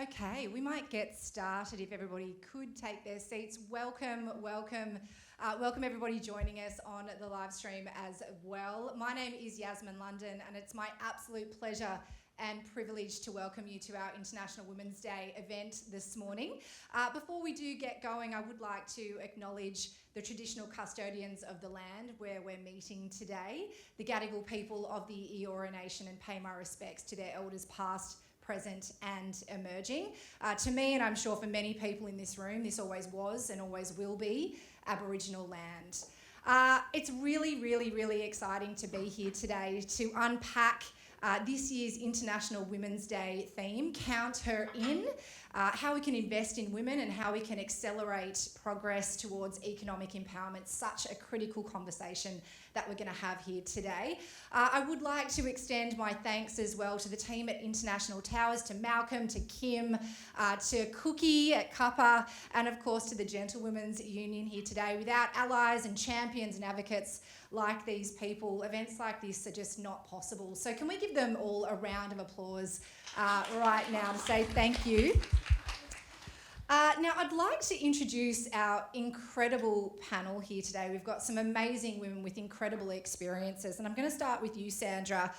Okay, we might get started if everybody could take their seats. Welcome everybody joining us on the live stream as well. My name is Yasmin London and it's my absolute pleasure and privilege to welcome you to our International Women's Day event this morning. Before we do get going, I would like to acknowledge the traditional custodians of the land where we're meeting today, the Gadigal people of the Eora Nation, and pay my respects to their elders past, present and emerging. To me, and I'm sure for many people in this room, this always was and always will be Aboriginal land. It's really exciting to be here today to unpack this year's International Women's Day theme, Count Her In, how we can invest in women and how we can accelerate progress towards economic empowerment. Such a critical conversation that we're going to have here today. I would like to extend my thanks as well to the team at International Towers, to Malcolm, to Kim, to Cookie at Cuppa, and of course to the Gentlewomen's Union here today. Without allies and champions and advocates like these people, events like this are just not possible. So can we give them all a round of applause right now to say thank you. Now, I'd like to introduce our incredible panel here today. We've got some amazing women with incredible experiences, and I'm going to start with you, Sandra.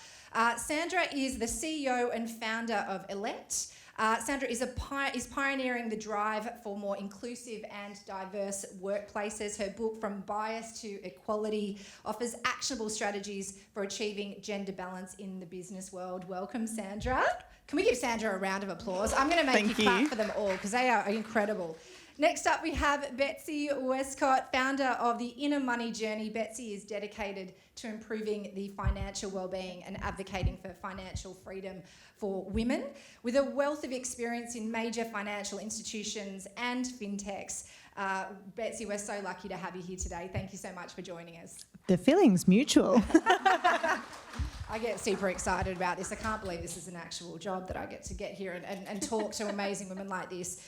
Sandra is the CEO and founder of Elect. Sandra is pioneering the drive for more inclusive and diverse workplaces. Her book, From Bias to Equality, offers actionable strategies for achieving gender balance in the business world. Welcome, Sandra. Can we give Sandra a round of applause? I'm going to make you clap for them all because they are incredible. Next up, we have Betsy Westcott, founder of the Inner Money Journey. Betsy is dedicated to improving the financial wellbeing and advocating for financial freedom for women. With a wealth of experience in major financial institutions and fintechs, Betsy, we're so lucky to have you here today. Thank you so much for joining us. The feeling's mutual. I get super excited about this. I can't believe this is an actual job that I get to get here and talk to amazing women like this.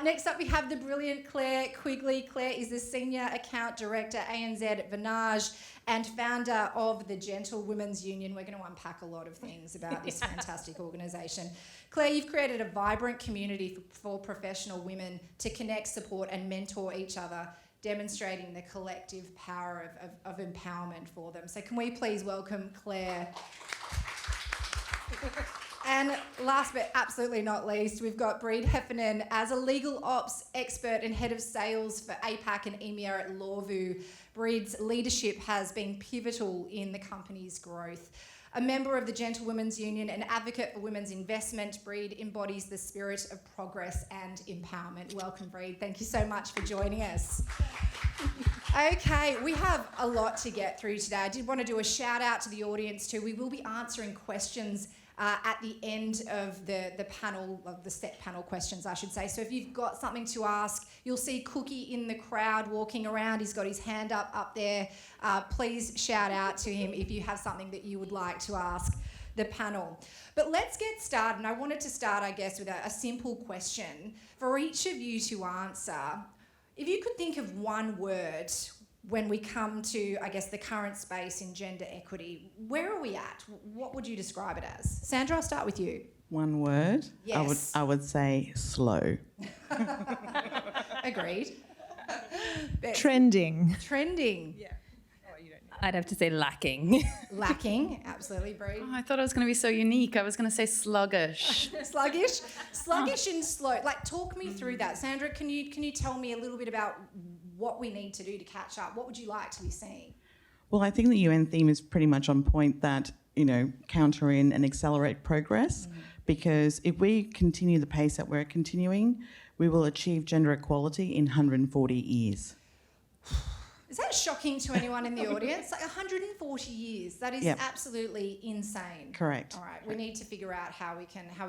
Next up, we have the brilliant Claire Quigley. Claire is the Senior Account Director, ANZ at Vinage, and founder of the Gentlewomen's Union. We're going to unpack a lot of things about this fantastic organisation. Claire, you've created a vibrant community for professional women to connect, support and mentor each other, demonstrating the collective power of empowerment for them. So can we please welcome Claire? And last but absolutely not least, we've got Brid Heffernan as a legal ops expert and head of sales for APAC and EMEA at Lawvu. Brid's leadership has been pivotal in the company's growth. A member of the Gentlewomen's Union, an advocate for women's investment, Brid embodies the spirit of progress and empowerment. Welcome, Brid. Thank you so much for joining us. Okay, we have a lot to get through today. I did want to do a shout out to the audience too. We will be answering questions at the end of the panel, of the set panel questions, I should say. So if you've got something to ask, you'll see Cookie in the crowd walking around. He's got his hand up there. Please shout out to him if you have something that you would like to ask the panel. But let's get started. And I wanted to start, I guess, with a simple question for each of you to answer. If you could think of one word when we come to, I guess, the current space in gender equity, where are we at? What would you describe it as? Sandra, I'll start with you. One word? Yes. I would say slow. Agreed. Trending. Yeah. I'd have to say lacking. Lacking, absolutely, Brie. I thought I was going to be so unique. I was going to say sluggish. Sluggish and slow. Like, talk me through that. Sandra, can you tell me a little bit about what we need to do to catch up? What would you like to be seeing? Well, I think the UN theme is pretty much on point that, counter in and accelerate progress, because if we continue the pace that we're continuing, we will achieve gender equality in 140 years. Is that shocking to anyone in the audience? Like 140 years. That is absolutely insane. Correct. All right, we need to figure out how we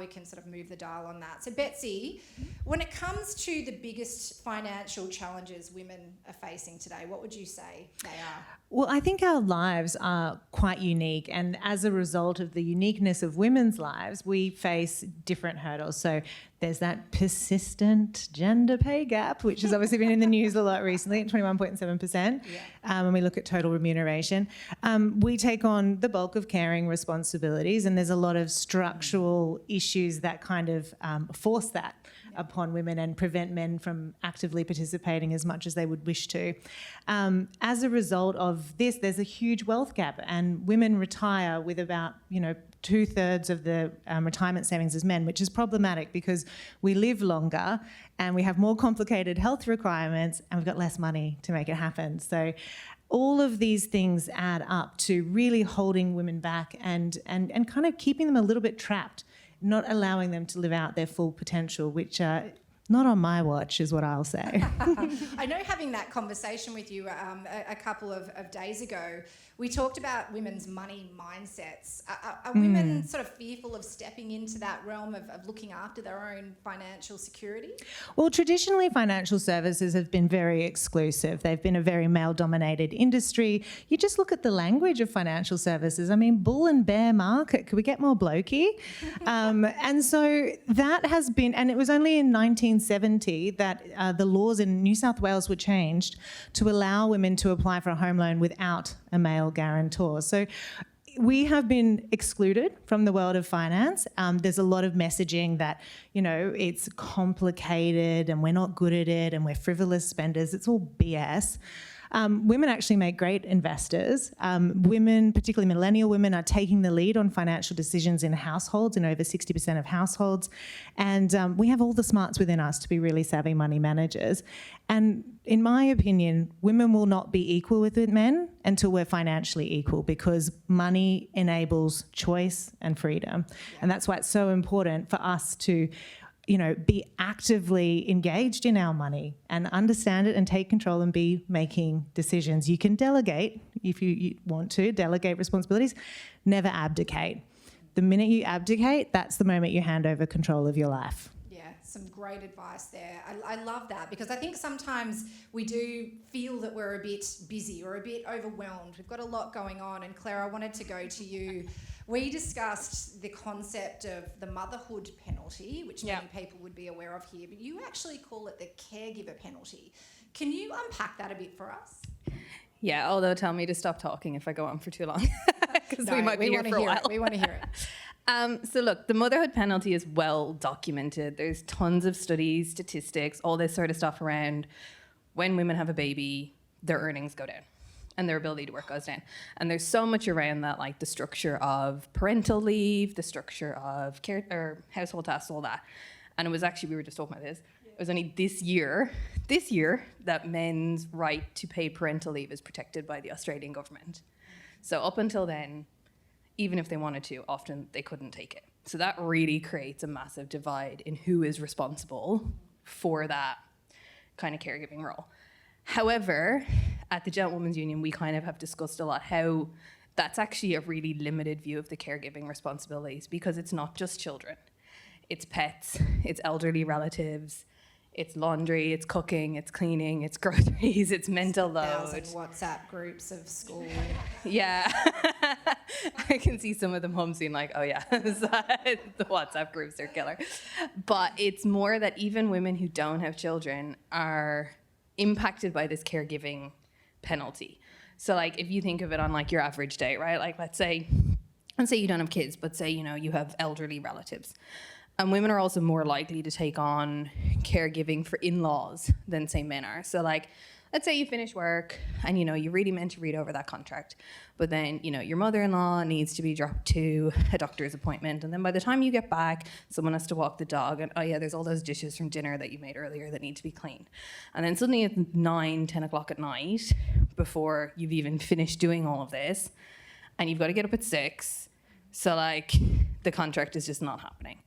can sort of move the dial on that. So Betsy, when it comes to the biggest financial challenges women are facing today, what would you say they are? Well, I think our lives are quite unique, and as a result of the uniqueness of women's lives, we face different hurdles. So there's that persistent gender pay gap, which has obviously been in the news a lot recently, at 21.7%. When we look at total remuneration, we take on the bulk of caring responsibilities, and there's a lot of structural issues that kind of force that upon women and prevent men from actively participating as much as they would wish to. As a result of this, there's a huge wealth gap, and women retire with about, 2/3 of the retirement savings as men, which is problematic because we live longer and we have more complicated health requirements and we've got less money to make it happen. So all of these things add up to really holding women back and kind of keeping them a little bit trapped, not allowing them to live out their full potential, which not on my watch is what I'll say. I know, having that conversation with you a couple of days ago, we talked about women's money mindsets. Are women sort of fearful of stepping into that realm of looking after their own financial security? Well, traditionally, financial services have been very exclusive. They've been a very male-dominated industry. You just look at the language of financial services. I mean, bull and bear market. Could we get more blokey? And so that has been, and it was only in 1970 that the laws in New South Wales were changed to allow women to apply for a home loan without a male guarantor. So we have been excluded from the world of finance. There's a lot of messaging that, it's complicated and we're not good at it and we're frivolous spenders. It's all BS. Women actually make great investors. Women, particularly millennial women, are taking the lead on financial decisions in households, in over 60% of households. And we have all the smarts within us to be really savvy money managers. And in my opinion, women will not be equal with men until we're financially equal, because money enables choice and freedom. And that's why it's so important for us to be actively engaged in our money and understand it and take control and be making decisions. You can delegate if you want to, delegate responsibilities, never abdicate. The minute you abdicate, that's the moment you hand over control of your life. Yeah, some great advice there. I love that, because I think sometimes we do feel that we're a bit busy or a bit overwhelmed. We've got a lot going on. And Claire, I wanted to go to you. We discussed the concept of the motherhood penalty, which many people would be aware of here, but you actually call it the caregiver penalty. Can you unpack that a bit for us? Yeah, although tell me to stop talking if I go on for too long, because we might be here for a while. We want to hear it. So look, the motherhood penalty is well documented. There's tons of studies, statistics, all this sort of stuff around when women have a baby, their earnings go down and their ability to work goes down. And there's so much around that, like the structure of parental leave, the structure of care or household tasks, all that. And it was actually, we were just talking about this, it was only this year that men's right to paid parental leave is protected by the Australian government. So up until then, even if they wanted to, often they couldn't take it. So that really creates a massive divide in who is responsible for that kind of caregiving role. However, at the Gentlewomen's Union, we kind of have discussed a lot how that's actually a really limited view of the caregiving responsibilities, because it's not just children. It's pets, it's elderly relatives, it's laundry, it's cooking, it's cleaning, it's groceries, it's mental load. 1,000 WhatsApp groups of school. Yeah. I can see some of the mums being like, oh yeah, the WhatsApp groups are killer. But it's more that even women who don't have children are impacted by this caregiving penalty. So like if you think of it on like your average day, right? Like let's say you don't have kids, but say, you have elderly relatives. And women are also more likely to take on caregiving for in-laws than say men are. So like, let's say you finish work and you're really meant to read over that contract, but then your mother-in-law needs to be dropped to a doctor's appointment, and then by the time you get back, someone has to walk the dog, and oh yeah, there's all those dishes from dinner that you made earlier that need to be cleaned. And then suddenly it's 9-10 o'clock at night before you've even finished doing all of this, and you've got to get up at 6. So like the contract is just not happening.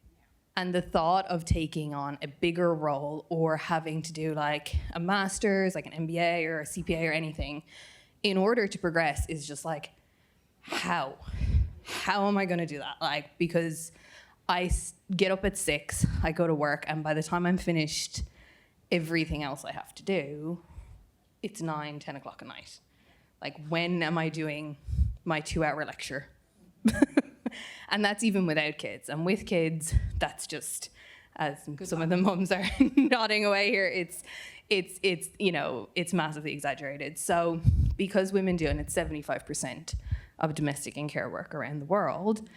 And the thought of taking on a bigger role or having to do like a master's, like an MBA or a CPA or anything in order to progress is just like, how am I going to do that? Like, because I get up at 6, I go to work, and by the time I'm finished everything else I have to do, it's 9-10 o'clock at night. Like, when am I doing my 2-hour lecture? And that's even without kids. And with kids, that's just as some of the mums are nodding away here, it's massively exaggerated. So because women do, and it's 75% of domestic and care work around the world,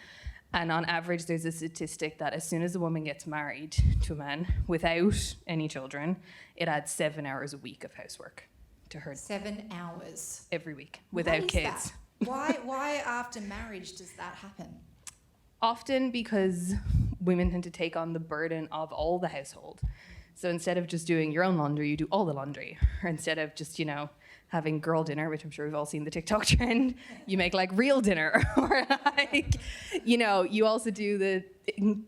and on average there's a statistic that as soon as a woman gets married to a man without any children, it adds 7 hours a week of housework to her. 7 hours every week without kids. Why after marriage does that happen? Often because women tend to take on the burden of all the household. So instead of just doing your own laundry, you do all the laundry. Or instead of just, having girl dinner, which I'm sure we've all seen the TikTok trend, you make like real dinner. Or like, you also do the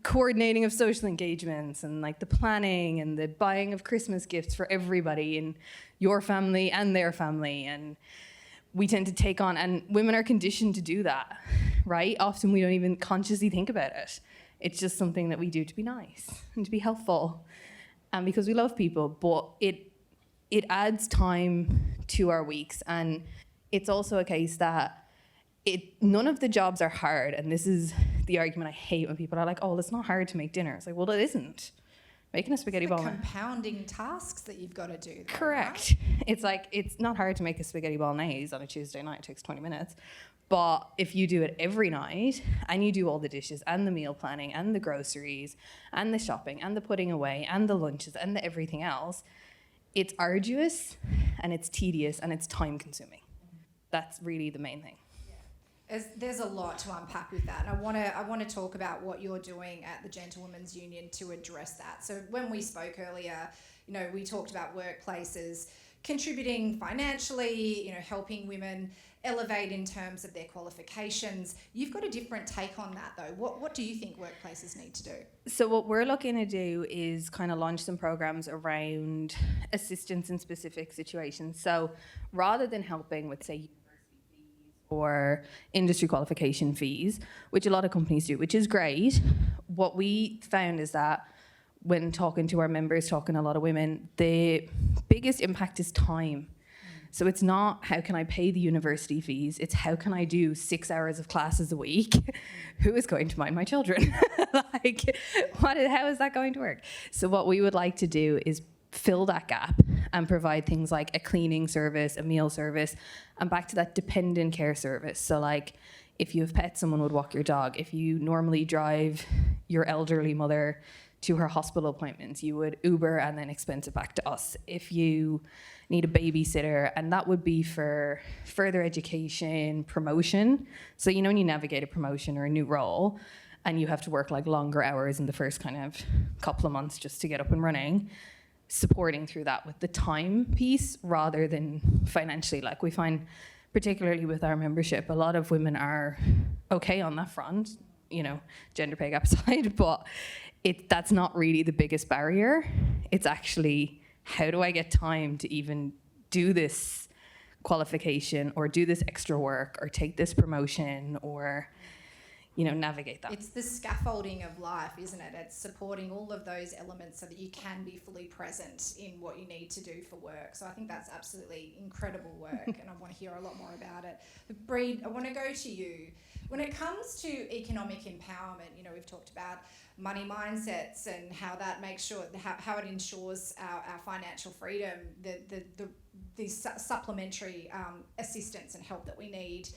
coordinating of social engagements and like the planning and the buying of Christmas gifts for everybody in your family and their family. And we tend to take on, and women are conditioned to do that, right? Often we don't even consciously think about it. It's just something that we do to be nice and to be helpful, and because we love people. But it adds time to our weeks, and it's also a case that none of the jobs are hard. And this is the argument I hate when people are like, "Oh, well, it's not hard to make dinner." It's like, well, it isn't. Making a spaghetti ball. Compounding tasks that you've got to do. Though, correct. Right? It's like, it's not hard to make a spaghetti bolognese on a Tuesday night. It takes 20 minutes. But if you do it every night and you do all the dishes and the meal planning and the groceries and the shopping and the putting away and the lunches and the everything else, it's arduous and it's tedious and it's time consuming. That's really the main thing. There's a lot to unpack with that, and I want to talk about what you're doing at the Gentlewomen's Union to address that. So when we spoke earlier, we talked about workplaces contributing financially, helping women elevate in terms of their qualifications. You've got a different take on that, though. What do you think workplaces need to do? So what we're looking to do is kind of launch some programs around assistance in specific situations. So rather than helping with, say, or industry qualification fees, which a lot of companies do, which is great, what we found is that when talking to our members, talking to a lot of women, the biggest impact is time. So it's not how can I pay the university fees, it's how can I do 6 hours of classes a week? Who is going to mind my children? How is that going to work? So what we would like to do is fill that gap and provide things like a cleaning service, a meal service, and back to that dependent care service. So like if you have pets, someone would walk your dog. If you normally drive your elderly mother to her hospital appointments, you would Uber and then expense it back to us. If you need a babysitter, and that would be for further education, promotion. So when you navigate a promotion or a new role and you have to work like longer hours in the first kind of couple of months just to get up and running, supporting through that with the time piece rather than financially. Like we find, particularly with our membership, a lot of women are okay on that front, gender pay gap aside, but that's not really the biggest barrier. It's actually, how do I get time to even do this qualification or do this extra work or take this promotion or navigate that. It's the scaffolding of life, isn't it? It's supporting all of those elements so that you can be fully present in what you need to do for work. So I think that's absolutely incredible work, and I want to hear a lot more about it. But Brid, I want to go to you. When it comes to economic empowerment, we've talked about money mindsets and how that makes sure, how it ensures our financial freedom, the supplementary assistance and help that we need.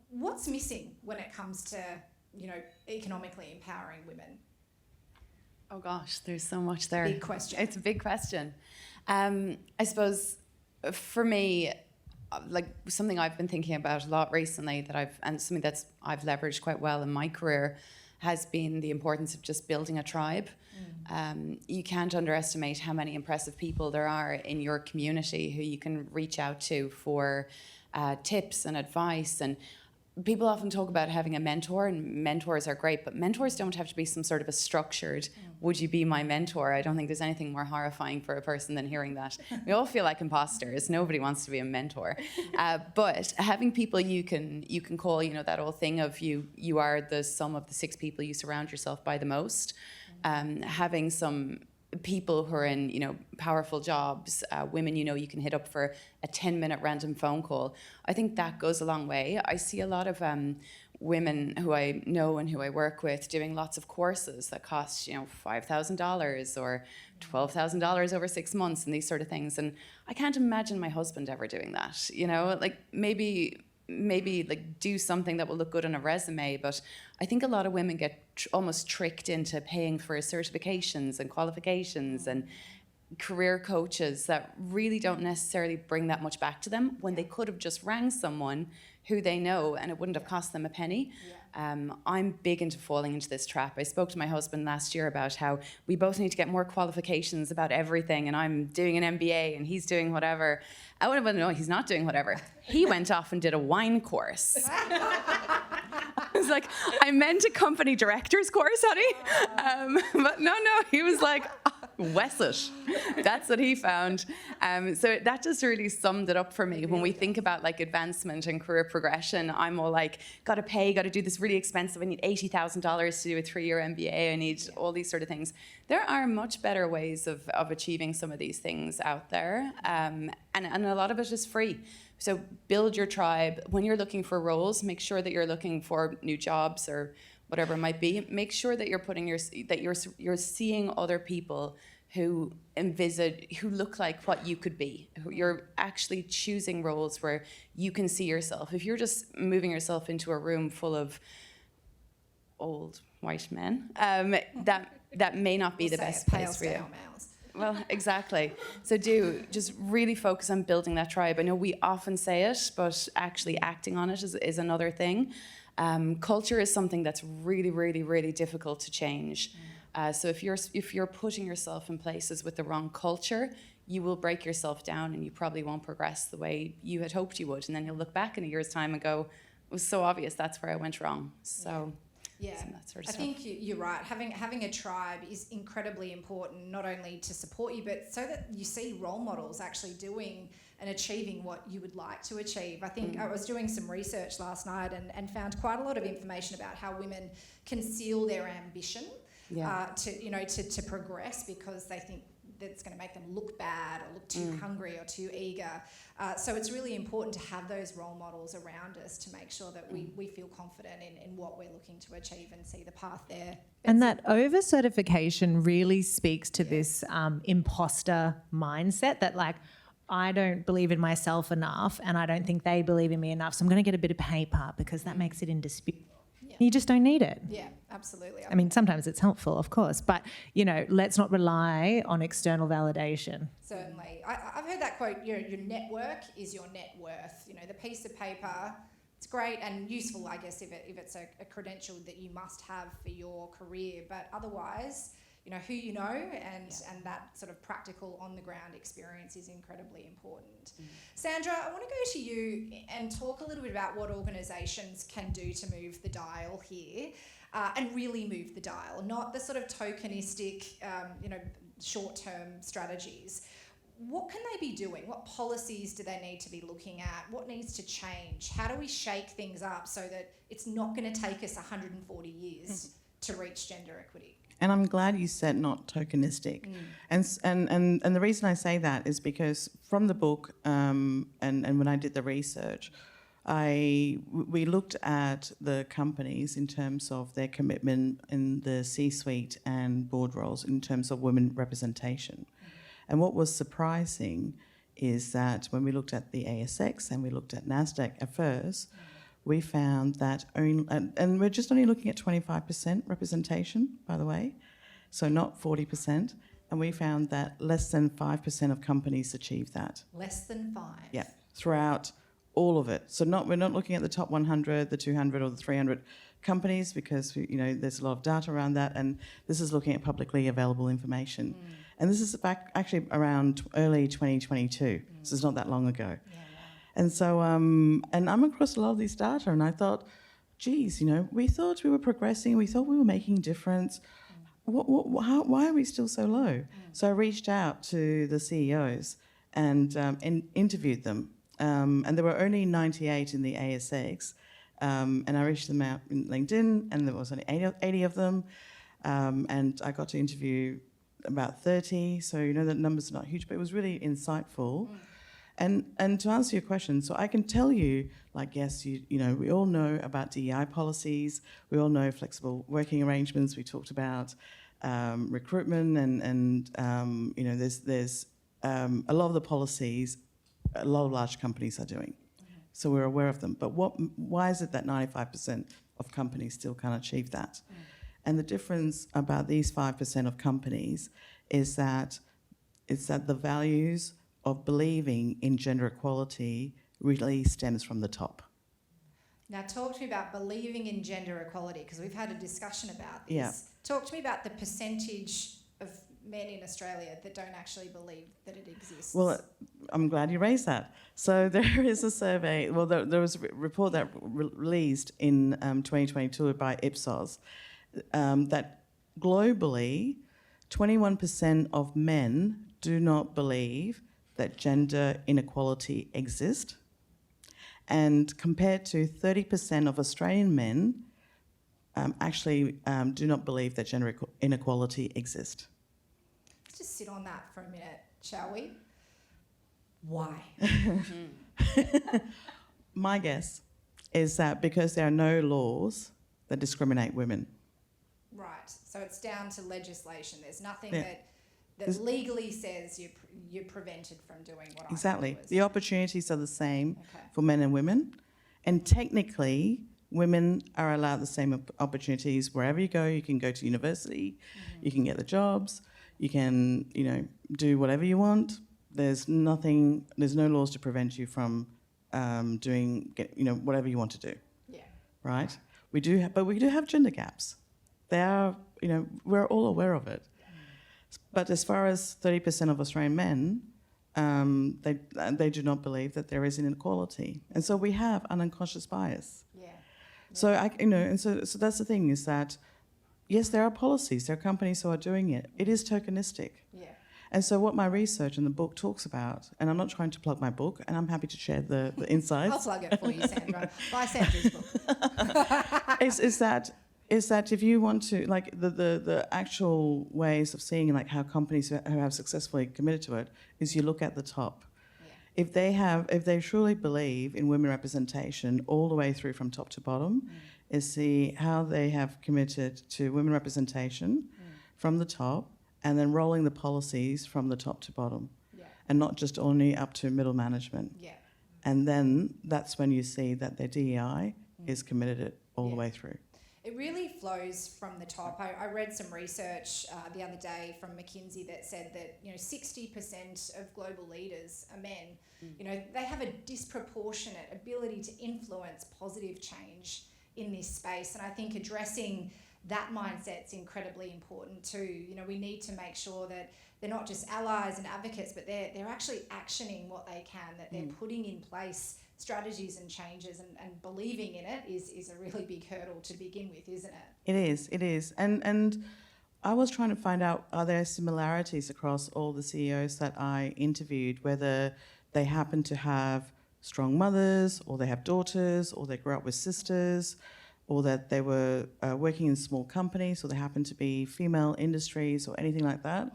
What's missing when it comes to economically empowering women? Oh gosh, there's so much there. Big question. It's a big question. I suppose for me, like something I've been thinking about a lot recently and something that's I've leveraged quite well in my career has been the importance of just building a tribe. You can't underestimate how many impressive people there are in your community who you can reach out to for tips and advice. And people often talk about having a mentor, and mentors are great, but mentors don't have to be some sort of a structured, would you be my mentor? I don't think there's anything more horrifying for a person than hearing that. We all feel like imposters. Nobody wants to be a mentor. But having people you can call, that old thing of you are the sum of the 6 people you surround yourself by the most. Having some people who are in, powerful jobs, women, you can hit up for a 10-minute random phone call. I think that goes a long way. I see a lot of women who I know and who I work with doing lots of courses that cost, $5,000 or $12,000 over 6 months and these sort of things. And I can't imagine my husband ever doing that, like maybe like do something that will look good on a resume. But I think a lot of women get almost tricked into paying for certifications and qualifications and career coaches that really don't necessarily bring that much back to them when they could have just rang someone who they know and it wouldn't have cost them a penny. I'm big into falling into this trap. I spoke to my husband last year about how we both need to get more qualifications about everything, and I'm doing an MBA and he's doing whatever. I want to know he's not doing whatever. He went off and did a wine course. I was like, I meant a company director's course, honey. But no, he was like, Wesset. That's what he found. So that just really summed it up for me. When we think about like advancement and career progression, I'm all like, got to do this really expensive. I need $80,000 to do a 3-year MBA. I need all these sort of things. There are much better ways of achieving some of these things out there. And a lot of it is free. So build your tribe. When you're looking for roles, make sure that you're looking for new jobs or whatever it might be. Make sure that you're seeing other people who look like what you could be. You're actually choosing roles where you can see yourself. If you're just moving yourself into a room full of old white men, that may not be the best place for you. Well, exactly. So just really focus on building that tribe. I know we often say it, but actually acting on it is another thing. Culture is something that's really, really, really difficult to change. So if you're putting yourself in places with the wrong culture, you will break yourself down and you probably won't progress the way you had hoped you would. And then you'll look back in a year's time and go, it was so obvious, that's where I went wrong. So. Yeah, that sort of I stuff. think you're right. Having a tribe is incredibly important, not only to support you, but so that you see role models actually doing and achieving what you would like to achieve. I think I was doing some research last night and found quite a lot of information about how women conceal their ambition to progress because they think that it's going to make them look bad or look too hungry or too eager. So it's really important to have those role models around us to make sure that we feel confident in what we're looking to achieve and see the path there. And that over-certification really speaks to this imposter mindset that like, I don't believe in myself enough and I don't think they believe in me enough, so I'm going to get a bit of paper because that makes it indisputable. Yeah. You just don't need it. Yeah, absolutely. I mean, sometimes it's helpful, of course, but, let's not rely on external validation. Certainly. I've heard that quote, your network is your net worth. The piece of paper, it's great and useful, I guess, if it's a credential that you must have for your career, but otherwise, who you know and that sort of practical on-the-ground experience is incredibly important. Sandra, I want to go to you and talk a little bit about what organisations can do to move the dial here and really move the dial, not the sort of tokenistic, short-term strategies. What can they be doing? What policies do they need to be looking at? What needs to change? How do we shake things up so that it's not going to take us 140 years to reach gender equity? And I'm glad you said not tokenistic. And the reason I say that is because from the book and when I did the research, we looked at the companies in terms of their commitment in the C-suite and board roles in terms of women representation. And what was surprising is that when we looked at the ASX and we looked at NASDAQ at first, we found that and we're just only looking at 25% representation, by the way, so not 40%. And we found that less than 5% of companies achieve that. Less than 5? Yeah, throughout all of it. So we're not looking at the top 100, the 200 or the 300 companies because, there's a lot of data around that. And this is looking at publicly available information. And this is back actually around early 2022. So it's not that long ago. Yeah. And so, and I'm across a lot of these data, and I thought, geez, we thought we were progressing, we thought we were making a difference. Why are we still so low? So I reached out to the CEOs and interviewed them, and there were only 98 in the ASX, and I reached them out in LinkedIn, and there was only 80 of them, and I got to interview about 30. So the numbers are not huge, but it was really insightful. And to answer your question, so I can tell you, like, yes, you know, we all know about DEI policies. We all know flexible working arrangements. We talked about recruitment and you know, there's a lot of the policies a lot of large companies are doing. So we're aware of them. But why is it that 95% of companies still can't achieve that? And the difference about these 5% of companies is that the values of believing in gender equality really stems from the top. Now, talk to me about believing in gender equality, because we've had a discussion about this. Yeah. Talk to me about the percentage of men in Australia that don't actually believe that it exists. Well, I'm glad you raised that. So there is a survey, well, there was a report that released in 2022 by Ipsos that globally, 21% of men do not believe that gender inequality exists. And compared to 30% of Australian men actually do not believe that gender inequality exists. Let's just sit on that for a minute, shall we? Why? My guess is that because there are no laws that discriminate women. Right. So it's down to legislation. There's nothing Yeah. that legally says you're prevented from doing what Exactly. I thought was. The opportunities are the same Okay. for men and women. And technically, women are allowed the same opportunities wherever you go. You can go to university, you can get the jobs, you can, you know, do whatever you want. There's no laws to prevent you from doing, you know, whatever you want to do. Yeah. Right? We do have gender gaps. They are, you know, we're all aware of it. But as far as 30% of Australian men, they do not believe that there is an inequality, and so we have an unconscious bias. Yeah. So so that's the thing, is that yes, there are policies, there are companies who are doing it. It is tokenistic. Yeah. And so what my research in the book talks about, and I'm not trying to plug my book, and I'm happy to share the insights. I'll plug it for you, Sandra. Buy Sandra's book. is that if you want to, like, the actual ways of seeing, like, how companies who have successfully committed to it, is you look at the top. Yeah. If they truly believe in women representation all the way through from top to bottom, is see how they have committed to women representation from the top, and then rolling the policies from the top to bottom, Yeah. and not just only up to middle management. Yeah. And then that's when you see that their DEI is committed all the way through. It really flows from the top. I read some research the other day from McKinsey that said that 60% of global leaders are men. They have a disproportionate ability to influence positive change in this space, and I think addressing that mindset's incredibly important too. We need to make sure that they're not just allies and advocates, but they're actually actioning what they can, that they're putting in place strategies and changes, and believing in it is a really big hurdle to begin with, isn't it? It is. And I was trying to find out, are there similarities across all the CEOs that I interviewed, whether they happen to have strong mothers, or they have daughters, or they grew up with sisters, or that they were working in small companies, or they happen to be female industries, or anything like that.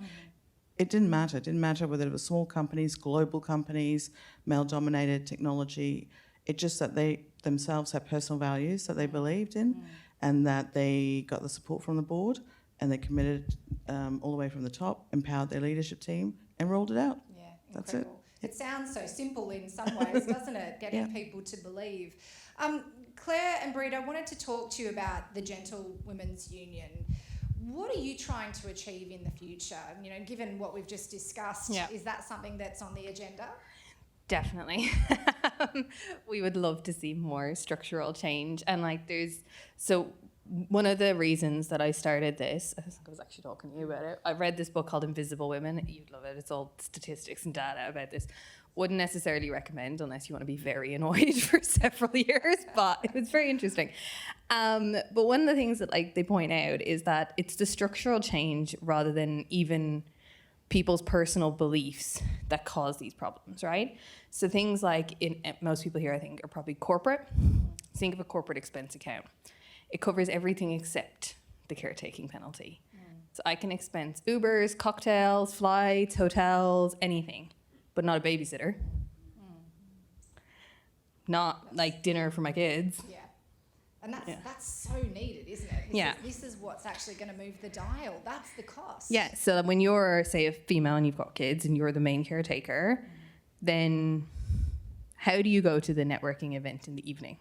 It didn't matter. It didn't matter whether it was small companies, global companies, male-dominated technology. It's just that they themselves have personal values that they believed in, and that they got the support from the board, and they committed all the way from the top, empowered their leadership team, and rolled it out. Yeah, That's incredible. It sounds so simple in some ways, doesn't it? Getting people to believe. Claire and Brid, I wanted to talk to you about the Gentlewomen's Union. What are you trying to achieve in the future? Given what we've just discussed, is that something that's on the agenda? Definitely. We would love to see more structural change. And one of the reasons that I started this, I think I was actually talking to you about it. I read this book called Invisible Women. You'd love it. It's all statistics and data about this. Wouldn't necessarily recommend unless you want to be very annoyed for several years, but it was very interesting. But one of the things that they point out is that it's the structural change rather than even people's personal beliefs that cause these problems, right? So things like, most people here I think are probably corporate. Think of a corporate expense account. It covers everything except the caretaking penalty. So I can expense Ubers, cocktails, flights, hotels, anything, but not a babysitter. not like dinner for my kids. Yeah. And that's so needed, isn't it? This is what's actually going to move the dial. That's the cost. Yeah. So when you're, say, a female and you've got kids and you're the main caretaker, then how do you go to the networking event in the evening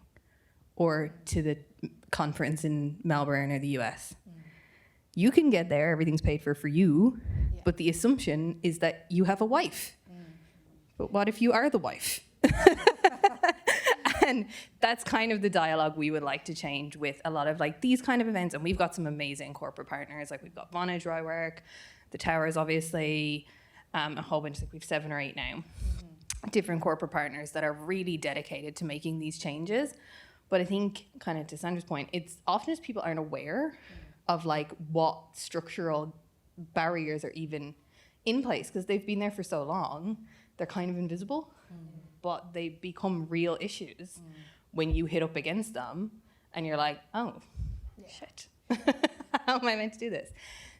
or to the conference in Melbourne or the US? You can get there, everything's paid for you, but the assumption is that you have a wife. But what if you are the wife? And that's kind of the dialogue we would like to change with a lot of like these kind of events. And we've got some amazing corporate partners. Like we've got Vonage where I work, the Towers, obviously, a whole bunch, like we've 7 or 8 now, different corporate partners that are really dedicated to making these changes. But I think kind of to Sandra's point, it's often as people aren't aware of like what structural barriers are even in place because they've been there for so long, they're kind of invisible. But they become real issues when you hit up against them and you're like, oh, shit, how am I meant to do this?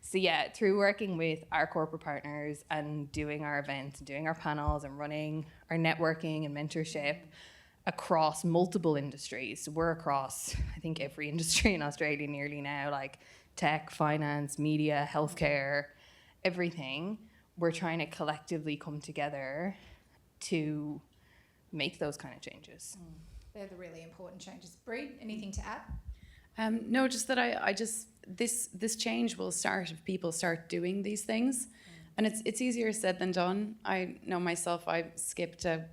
So yeah, through working with our corporate partners and doing our events and doing our panels and running our networking and mentorship across multiple industries. So we're across, I think, every industry in Australia nearly now, like tech, finance, media, healthcare, everything. We're trying to collectively come together to make those kind of changes. They're the really important changes. Brid, anything to add? No, just that I just this change will start if people start doing these things, and it's easier said than done. I know myself. I skipped a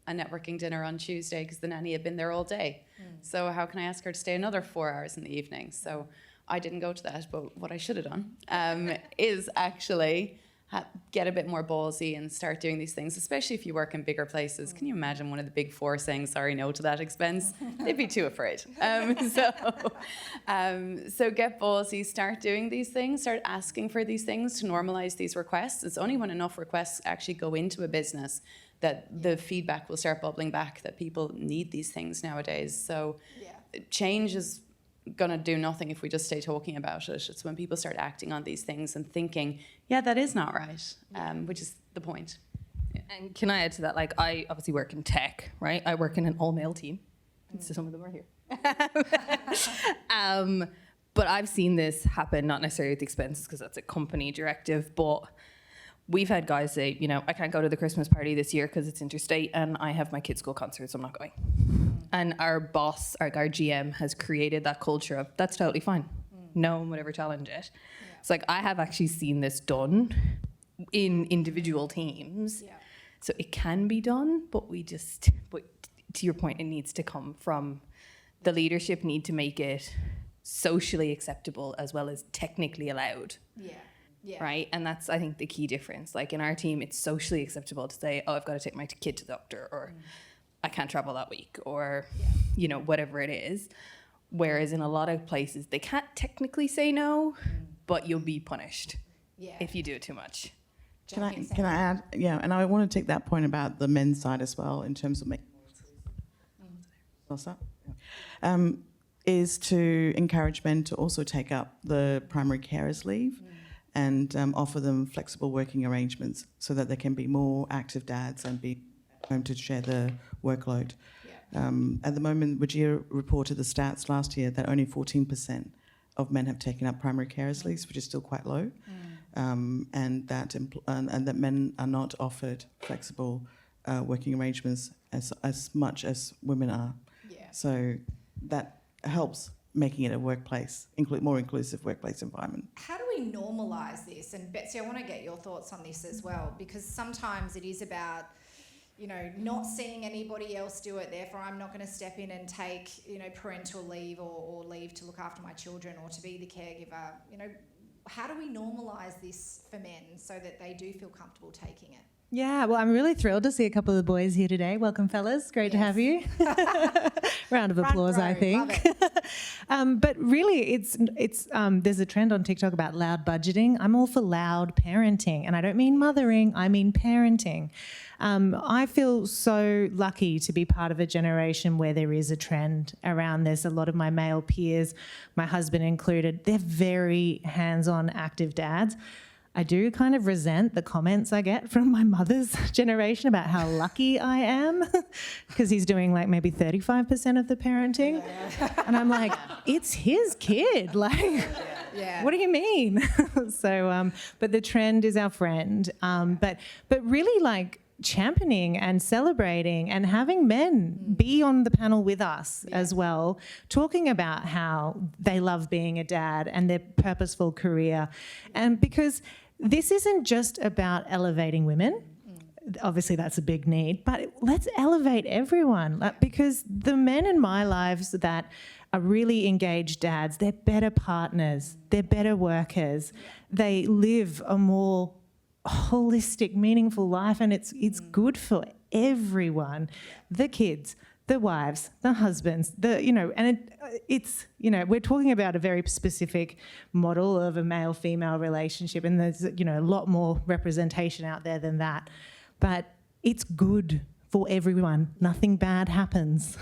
networking dinner on Tuesday because the nanny had been there all day. So how can I ask her to stay another 4 hours in the evening? So I didn't go to that. But what I should have done is actually get a bit more ballsy and start doing these things, especially if you work in bigger places. Can you imagine one of the big 4 saying, sorry, no to that expense? They'd be too afraid. So get ballsy, start doing these things, start asking for these things to normalize these requests. It's only when enough requests actually go into a business that the feedback will start bubbling back that people need these things nowadays. So change is going to do nothing if we just stay talking about it. It's when people start acting on these things and thinking, yeah, that is not right, which is the point. Yeah. And can I add to that? Like, I obviously work in tech, right? I work in an all-male team. So some of them are here. But I've seen this happen, not necessarily at the expenses because that's a company directive, but we've had guys say, you know, I can't go to the Christmas party this year because it's interstate and I have my kids' school concert, so I'm not going. And our boss, our GM, has created that culture of that's totally fine. No one would ever challenge it. It's like I have actually seen this done in individual teams. So it can be done, but to your point, it needs to come from the leadership need to make it socially acceptable as well as technically allowed. Right? And that's, I think, the key difference. Like in our team, it's socially acceptable to say, oh, I've got to take my kid to the doctor, or I can't travel that week, or, you know, whatever it is. Whereas in a lot of places, they can't technically say no, but you'll be punished if you do it too much. Can I add? Yeah, and I want to take that point about the men's side as well in terms of making is to encourage men to also take up the primary carers leave and offer them flexible working arrangements so that they can be more active dads and be home to share the workload. At the moment, Wajir reported the stats last year that only 14% of men have taken up primary carers leaves, which is still quite low, and that men are not offered flexible working arrangements as much as women are. So that helps making it a workplace, more inclusive workplace environment. How do we normalise this? And Betsy, I want to get your thoughts on this as well, because sometimes it is about, you know, not seeing anybody else do it, therefore I'm not going to step in and take, you know, parental leave or leave to look after my children or to be the caregiver. You know, how do we normalise this for men so that they do feel comfortable taking it? Yeah, well, I'm really thrilled to see a couple of the boys here today. Welcome, fellas. Great to have you. Round of applause, I think. But really, it's there's a trend on TikTok about loud budgeting. I'm all for loud parenting, and I don't mean mothering, I mean parenting. I feel so lucky to be part of a generation where there is a trend around this. A lot of my male peers, my husband included, they're very hands-on, active dads. I do kind of resent the comments I get from my mother's generation about how lucky I am because he's doing like maybe 35% of the parenting. And I'm like, it's his kid. Like, what do you mean? So, but the trend is our friend. But really like championing and celebrating and having men be on the panel with us as well, talking about how they love being a dad and their purposeful career. And because this isn't just about elevating women. Obviously that's a big need, but let's elevate everyone, because the men in my lives that are really engaged dads, they're better partners, they're better workers, they live a more holistic, meaningful life, and it's good for everyone, the kids, the wives, the husbands, and it's we're talking about a very specific model of a male-female relationship, and there's a lot more representation out there than that, but it's good for everyone. Nothing bad happens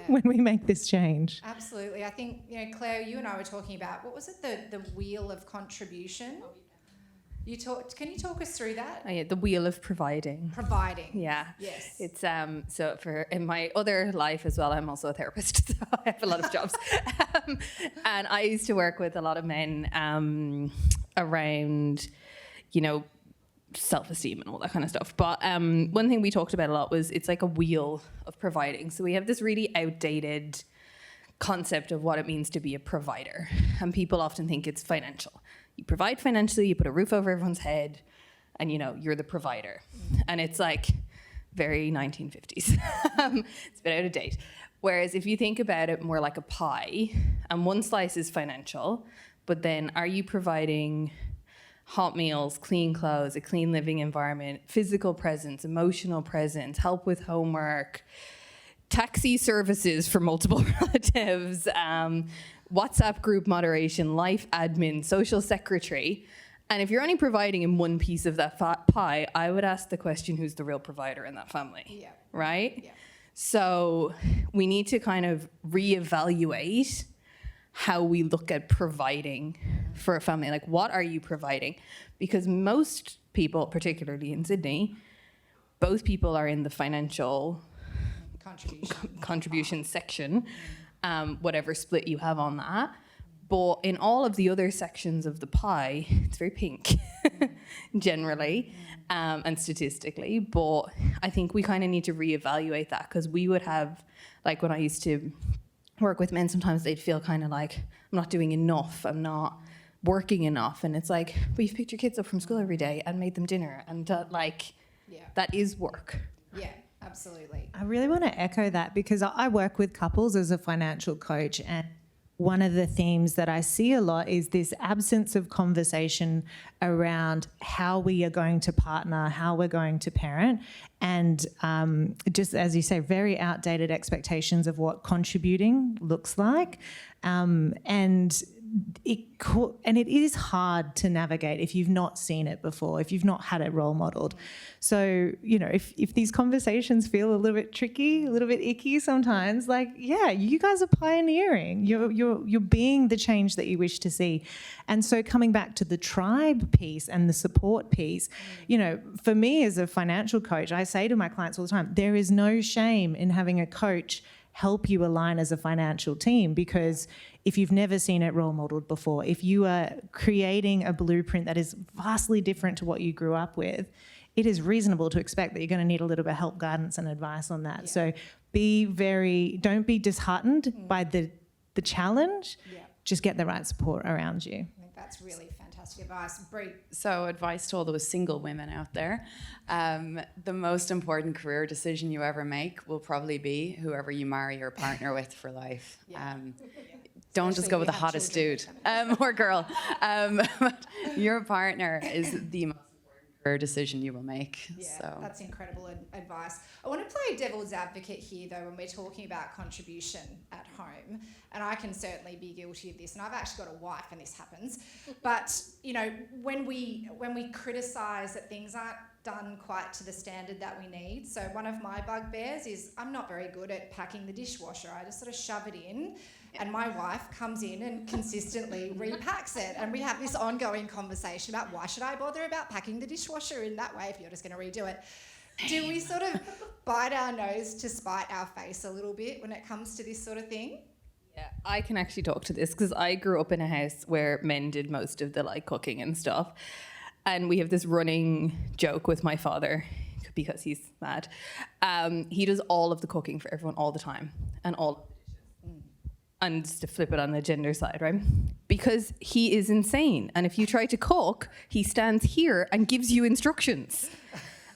when we make this change. Absolutely. I think, Claire, you and I were talking about, what was it, the wheel of contribution? Can you talk us through that? Oh, yeah, the wheel of providing. Providing. Yeah. Yes. It's so in my other life as well, I'm also a therapist, so I have a lot of jobs. And I used to work with a lot of men around, self-esteem and all that kind of stuff. But one thing we talked about a lot was it's like a wheel of providing. So we have this really outdated concept of what it means to be a provider. And people often think it's financial. You provide financially, you put a roof over everyone's head, and you're the provider. And it's like very 1950s. It's a bit out of date. Whereas if you think about it more like a pie, and one slice is financial, but then are you providing hot meals, clean clothes, a clean living environment, physical presence, emotional presence, help with homework, taxi services for multiple relatives, WhatsApp group moderation, life admin, social secretary. And if you're only providing in one piece of that pie, I would ask the question, who's the real provider in that family? Yeah. Right? Yeah. So we need to kind of reevaluate how we look at providing for a family. Like, what are you providing? Because most people, particularly in Sydney, both people are in the financial contribution section. Whatever split you have on that. But in all of the other sections of the pie, it's very pink, generally, and statistically. But I think we kind of need to reevaluate that, because we would have, like when I used to work with men, sometimes they'd feel kind of like, I'm not doing enough, I'm not working enough. And it's like, but you've picked your kids up from school every day and made them dinner. And that is work. Yeah. Absolutely. I really want to echo that, because I work with couples as a financial coach, and one of the themes that I see a lot is this absence of conversation around how we are going to partner, how we're going to parent, and just as you say, very outdated expectations of what contributing looks like, and it is hard to navigate if you've not seen it before, if you've not had it role modeled. So, if these conversations feel a little bit tricky, a little bit icky sometimes, you guys are pioneering. You're being the change that you wish to see. And so coming back to the tribe piece and the support piece, for me as a financial coach, I say to my clients all the time, there is no shame in having a coach help you align as a financial team, because if you've never seen it role modeled before, if you are creating a blueprint that is vastly different to what you grew up with, it is reasonable to expect that you're going to need a little bit of help, guidance and advice on that. Yeah. So don't be disheartened by the challenge. Yeah. Just get the right support around you. I think that's really fantastic advice. Brie. So advice to all those single women out there. The most important career decision you ever make will probably be whoever you marry or partner with for life. Yeah. Don't just go with the hottest dude or girl. But your partner is the most important career decision you will make. Yeah, so. That's incredible advice. I want to play devil's advocate here, though, when we're talking about contribution at home. And I can certainly be guilty of this. And I've actually got a wife and this happens. But, when we criticise that things done quite to the standard that we need. So one of my bugbears is I'm not very good at packing the dishwasher. I just sort of shove it in, and my wife comes in and consistently repacks it. And we have this ongoing conversation about why should I bother about packing the dishwasher in that way if you're just going to redo it. Do we sort of bite our nose to spite our face a little bit when it comes to this sort of thing? Yeah, I can actually talk to this because I grew up in a house where men did most of the cooking and stuff. And we have this running joke with my father because he's mad. He does all of the cooking for everyone all the time and just to flip it on the gender side, right? Because he is insane. And if you try to cook, he stands here and gives you instructions.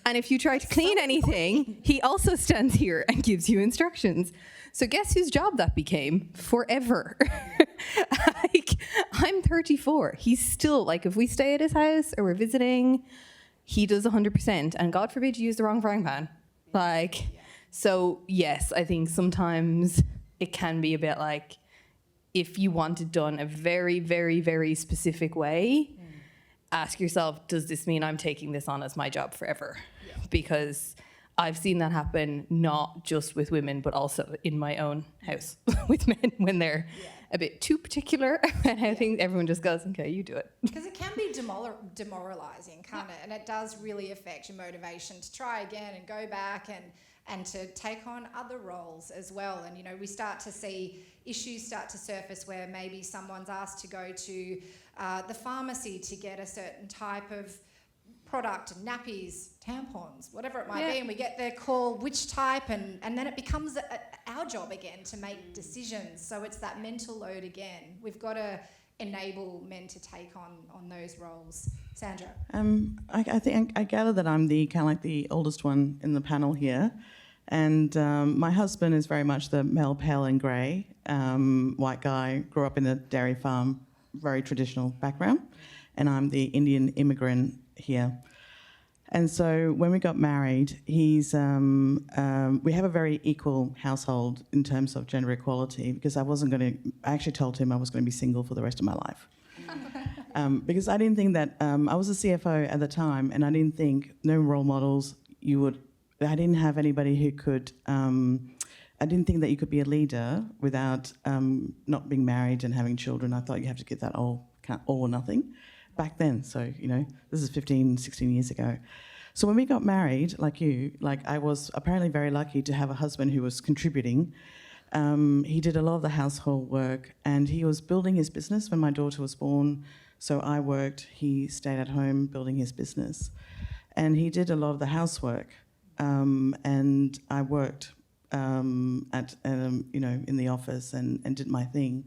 And if you try to clean anything, he also stands here and gives you instructions. So guess whose job that became? Forever. I'm 34. He's still, if we stay at his house or we're visiting, he does 100%. And God forbid you use the wrong frying pan. So yes, I think sometimes it can be a bit if you want it done a very, very, very specific way, ask yourself, does this mean I'm taking this on as my job forever? Yeah. Because I've seen that happen not just with women, but also in my own house with men when they're a bit too particular about how things, everyone just goes, okay, you do it. Because it can be demoralising, can't it? And it does really affect your motivation to try again and go back and to take on other roles as well. And, we start to see issues start to surface where maybe someone's asked to go to the pharmacy to get a certain type of product, nappies, tampons, whatever it might be, and we get their call, which type, and then it becomes our job again to make decisions. So it's that mental load again. We've got to enable men to take on those roles. Sandra? I think I gather that I'm the kind of the oldest one in the panel here, and my husband is very much the male pale and grey white guy, grew up in a dairy farm, very traditional background, and I'm the Indian immigrant here. And so when we got married, we have a very equal household in terms of gender equality, because I actually told him I was going to be single for the rest of my life. Because I didn't think that, I was a CFO at the time, and I didn't think, no role models, I didn't have anybody who could, I didn't think that you could be a leader without not being married and having children. I thought you have to get that all or nothing back then. So, this is 15, 16 years ago. So when we got married, I was apparently very lucky to have a husband who was contributing. He did a lot of the household work, and he was building his business when my daughter was born. So I worked, he stayed at home building his business. And he did a lot of the housework, and I worked in the office and did my thing.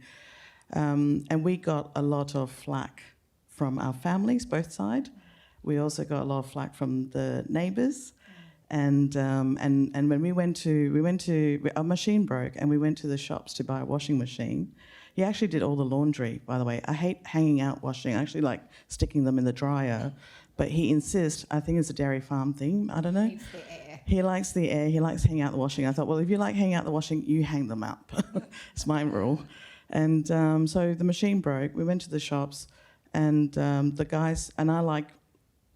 And we got a lot of flack from our families, both sides. We also got a lot of flack from the neighbours, and when we went to our machine broke, and we went to the shops to buy a washing machine. He actually did all the laundry, by the way. I hate hanging out washing. I actually like sticking them in the dryer, but he insists. I think it's a dairy farm thing. I don't know. He likes the air. He likes the air. He likes hanging out the washing. I thought, well, if you like hanging out the washing, you hang them up. It's my rule. And so the machine broke. We went to the shops. And the guys, and I like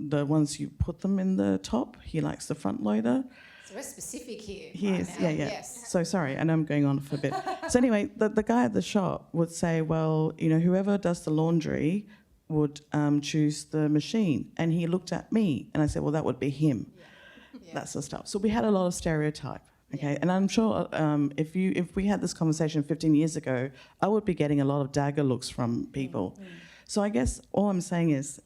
the ones you put them in the top. He likes the front loader. So we're specific here. He is, now. yeah. Yes. So sorry, I know I'm going on for a bit. So anyway, the guy at the shop would say, well, whoever does the laundry would choose the machine. And he looked at me, and I said, well, that would be him. Yeah. That sort of stuff. So we had a lot of stereotype. Okay, and I'm sure if we had this conversation 15 years ago, I would be getting a lot of dagger looks from people. So I guess all I'm saying is,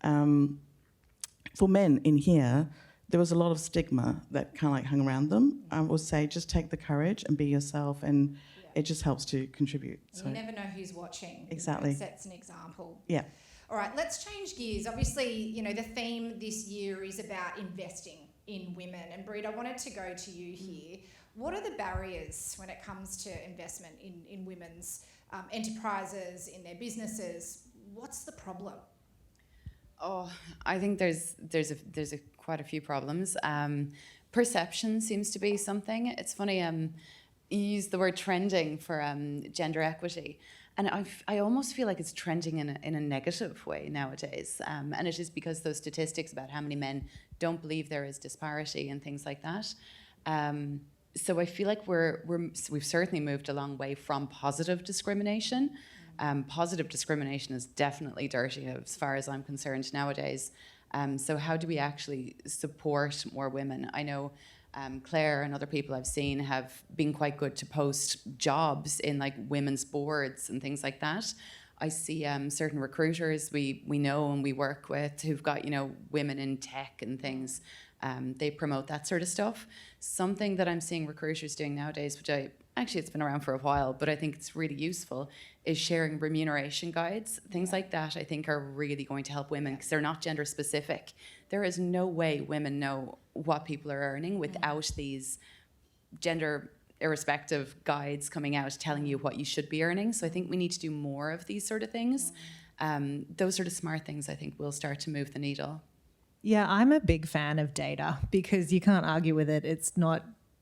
for men in here, there was a lot of stigma that kind of hung around them. I would say just take the courage and be yourself, and it just helps to contribute. So. You never know who's watching. Exactly. It sets an example. Yeah. All right, let's change gears. Obviously, the theme this year is about investing in women. And Brid, I wanted to go to you here. What are the barriers when it comes to investment in women's enterprises, in their businesses? What's the problem? Oh, I think there's quite a few problems. Perception seems to be something. It's funny. You use the word trending for gender equity, And I almost feel like it's trending in a negative way nowadays. And it is because those statistics about how many men don't believe there is disparity and things like that. So I feel like we've certainly moved a long way from positive discrimination. Positive discrimination is definitely dirty as far as I'm concerned nowadays. So how do we actually support more women? I know Claire and other people I've seen have been quite good to post jobs in like women's boards and things like that. I see certain recruiters we know and we work with who've got, women in tech and things. They promote that sort of stuff. Something that I'm seeing recruiters doing nowadays, which it's been around for a while, but I think it's really useful, is sharing remuneration guides. Things like that I think are really going to help women because they're not gender specific. There is no way women know what people are earning without these gender irrespective guides coming out telling you what you should be earning. So I think we need to do more of these sort of things. Those sort of smart things I think will start to move the needle. Yeah, I'm a big fan of data because you can't argue with it.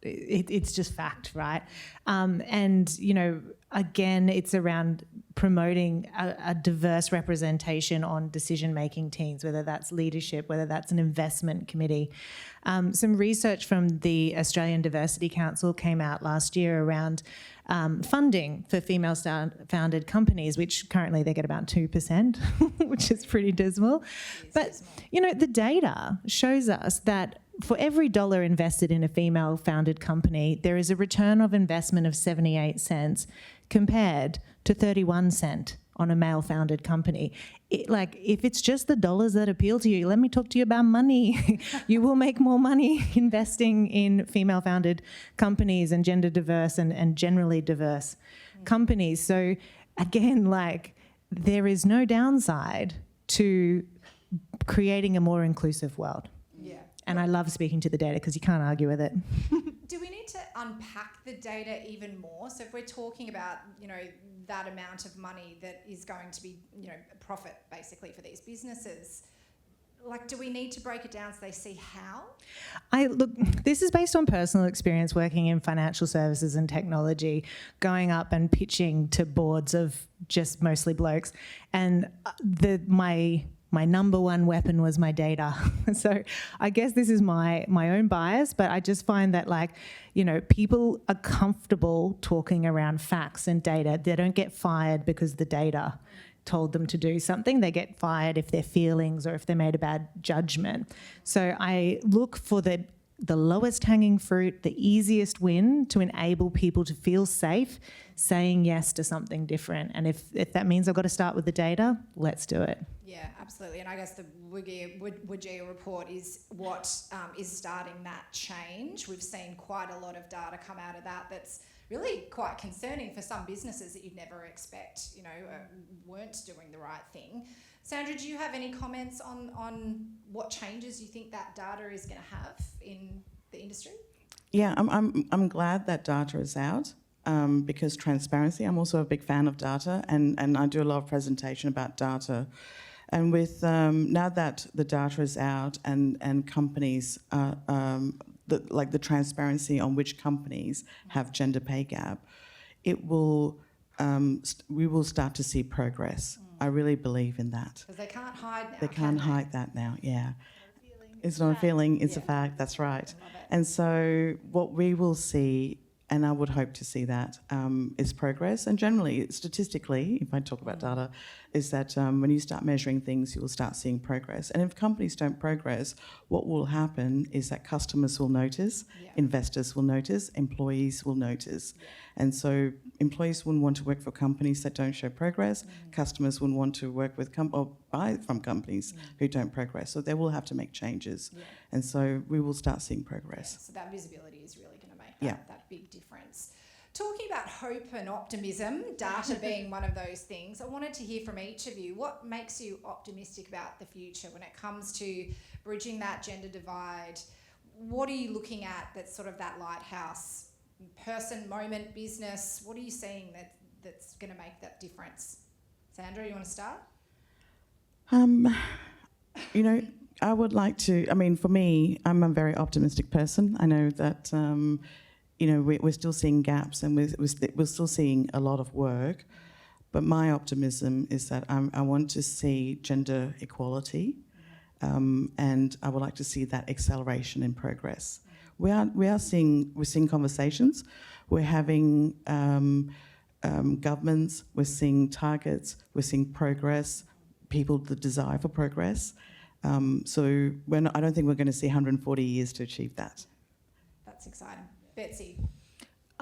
It's just fact, right? And, again, it's around promoting a diverse representation on decision-making teams, whether that's leadership, whether that's an investment committee. Some research from the Australian Diversity Council came out last year around funding for female-founded companies, which currently they get about 2%, which is pretty dismal. But, the data shows us that for every dollar invested in a female-founded company, there is a return of investment of 78 cents compared to 31 cents on a male-founded company. If it's just the dollars that appeal to you, let me talk to you about money. You will make more money investing in female-founded companies and gender diverse and generally diverse companies. So again, there is no downside to creating a more inclusive world. Yeah. And I love speaking to the data because you can't argue with it. Do we need to unpack the data even more? So if we're talking about, that amount of money that is going to be, profit basically for these businesses, do we need to break it down so they see how? This is based on personal experience working in financial services and technology, going up and pitching to boards of just mostly blokes. And my number one weapon was my data. So I guess this is my own bias, but I just find that people are comfortable talking around facts and data. They don't get fired because the data told them to do something. They get fired if their feelings or if they made a bad judgment. So I look for the lowest hanging fruit, the easiest win to enable people to feel safe saying yes to something different. And if that means I've got to start with the data, let's do it. Yeah, absolutely. And I guess the WGEA report is what is starting that change. We've seen quite a lot of data come out of that that's really quite concerning for some businesses that you'd never expect, weren't doing the right thing. Sandra, do you have any comments on what changes you think that data is going to have in the industry? Yeah, I'm glad that data is out because transparency. I'm also a big fan of data, and I do a lot of presentation about data. And with now that the data is out and companies, the transparency on which companies have gender pay gap, we will start to see progress. I really believe in that. Because they can't hide now. They can't hide that now, yeah. It's not a feeling, it's a fact, that's right. And so what we will see, and I would hope to see that, is progress. And generally, statistically, if I talk about data, is that when you start measuring things, you will start seeing progress. And if companies don't progress, what will happen is that customers will notice, investors will notice, employees will notice. And so employees wouldn't want to work for companies that don't show progress. Customers wouldn't want to work with or buy from companies who don't progress. So they will have to make changes. And so we will start seeing progress. So that visibility is really going to make that big difference. Talking about hope and optimism, data being one of those things, I wanted to hear from each of you. What makes you optimistic about the future when it comes to bridging that gender divide? What are you looking at that's sort of that lighthouse person, moment, business? What are you seeing that's going to make that difference? Sandra, you want to start? I would like to, for me, I'm a very optimistic person. I know that, we're still seeing gaps and we're still seeing a lot of work. But my optimism is that I want to see gender equality, and I would like to see that acceleration in progress. We're seeing conversations. We're having governments. We're seeing targets. We're seeing progress. People, the desire for progress. So I don't think we're going to see 140 years to achieve that. That's exciting. Betsy.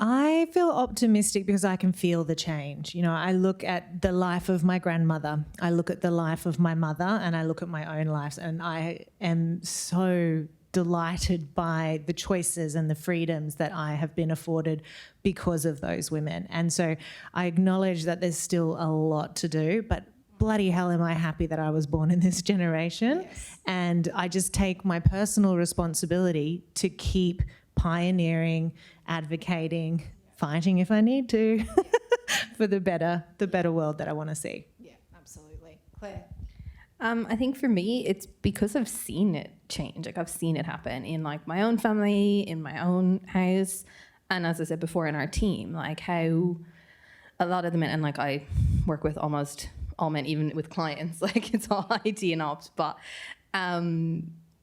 I feel optimistic because I can feel the change. You know, I look at the life of my grandmother, I look at the life of my mother, and I look at my own life, and I am so delighted by the choices and the freedoms that I have been afforded because of those women. And so I acknowledge that there's still a lot to do, but bloody hell am I happy that I was born in this generation. Yes. And I just take my personal responsibility to keep pioneering, advocating, fighting if I need to, for the better world that I want to see. Yeah, absolutely. Claire. I think for me, it's because I've seen it change. Like I've seen it happen in like my own family, in my own house, and as I said before, in our team. Like how a lot of the men, and like I work with almost all men, even with clients. Like it's all IT and ops, but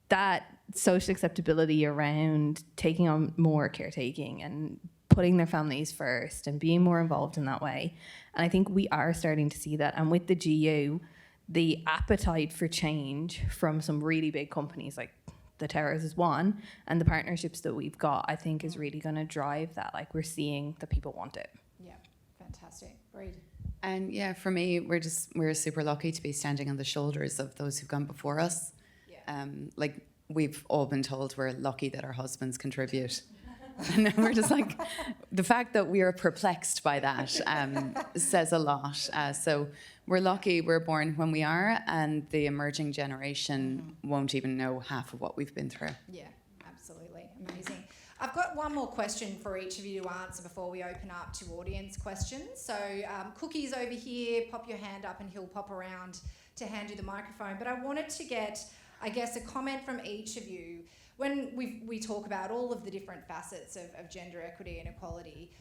that social acceptability around taking on more caretaking and putting their families first and being more involved in that way. And I think we are starting to see that. And with the GU, the appetite for change from some really big companies like the Towers is one, and the partnerships that we've got, I think is really going to drive that. Like we're seeing that people want it. Yeah, fantastic. Brid. And yeah, for me, we're super lucky to be standing on the shoulders of those who've gone before us. Yeah. Like we've all been told we're lucky that our husbands contribute. And we're just like, the fact that we are perplexed by that says a lot. So we're lucky we're born when we are, and the emerging generation won't even know half of what we've been through. Yeah, absolutely. Amazing. I've got one more question for each of you to answer before we open up to audience questions. So Cookie's over here, pop your hand up and he'll pop around to hand you the microphone. But I wanted to get, I guess, a comment from each of you. When we talk about all of the different facets of gender equity and equality,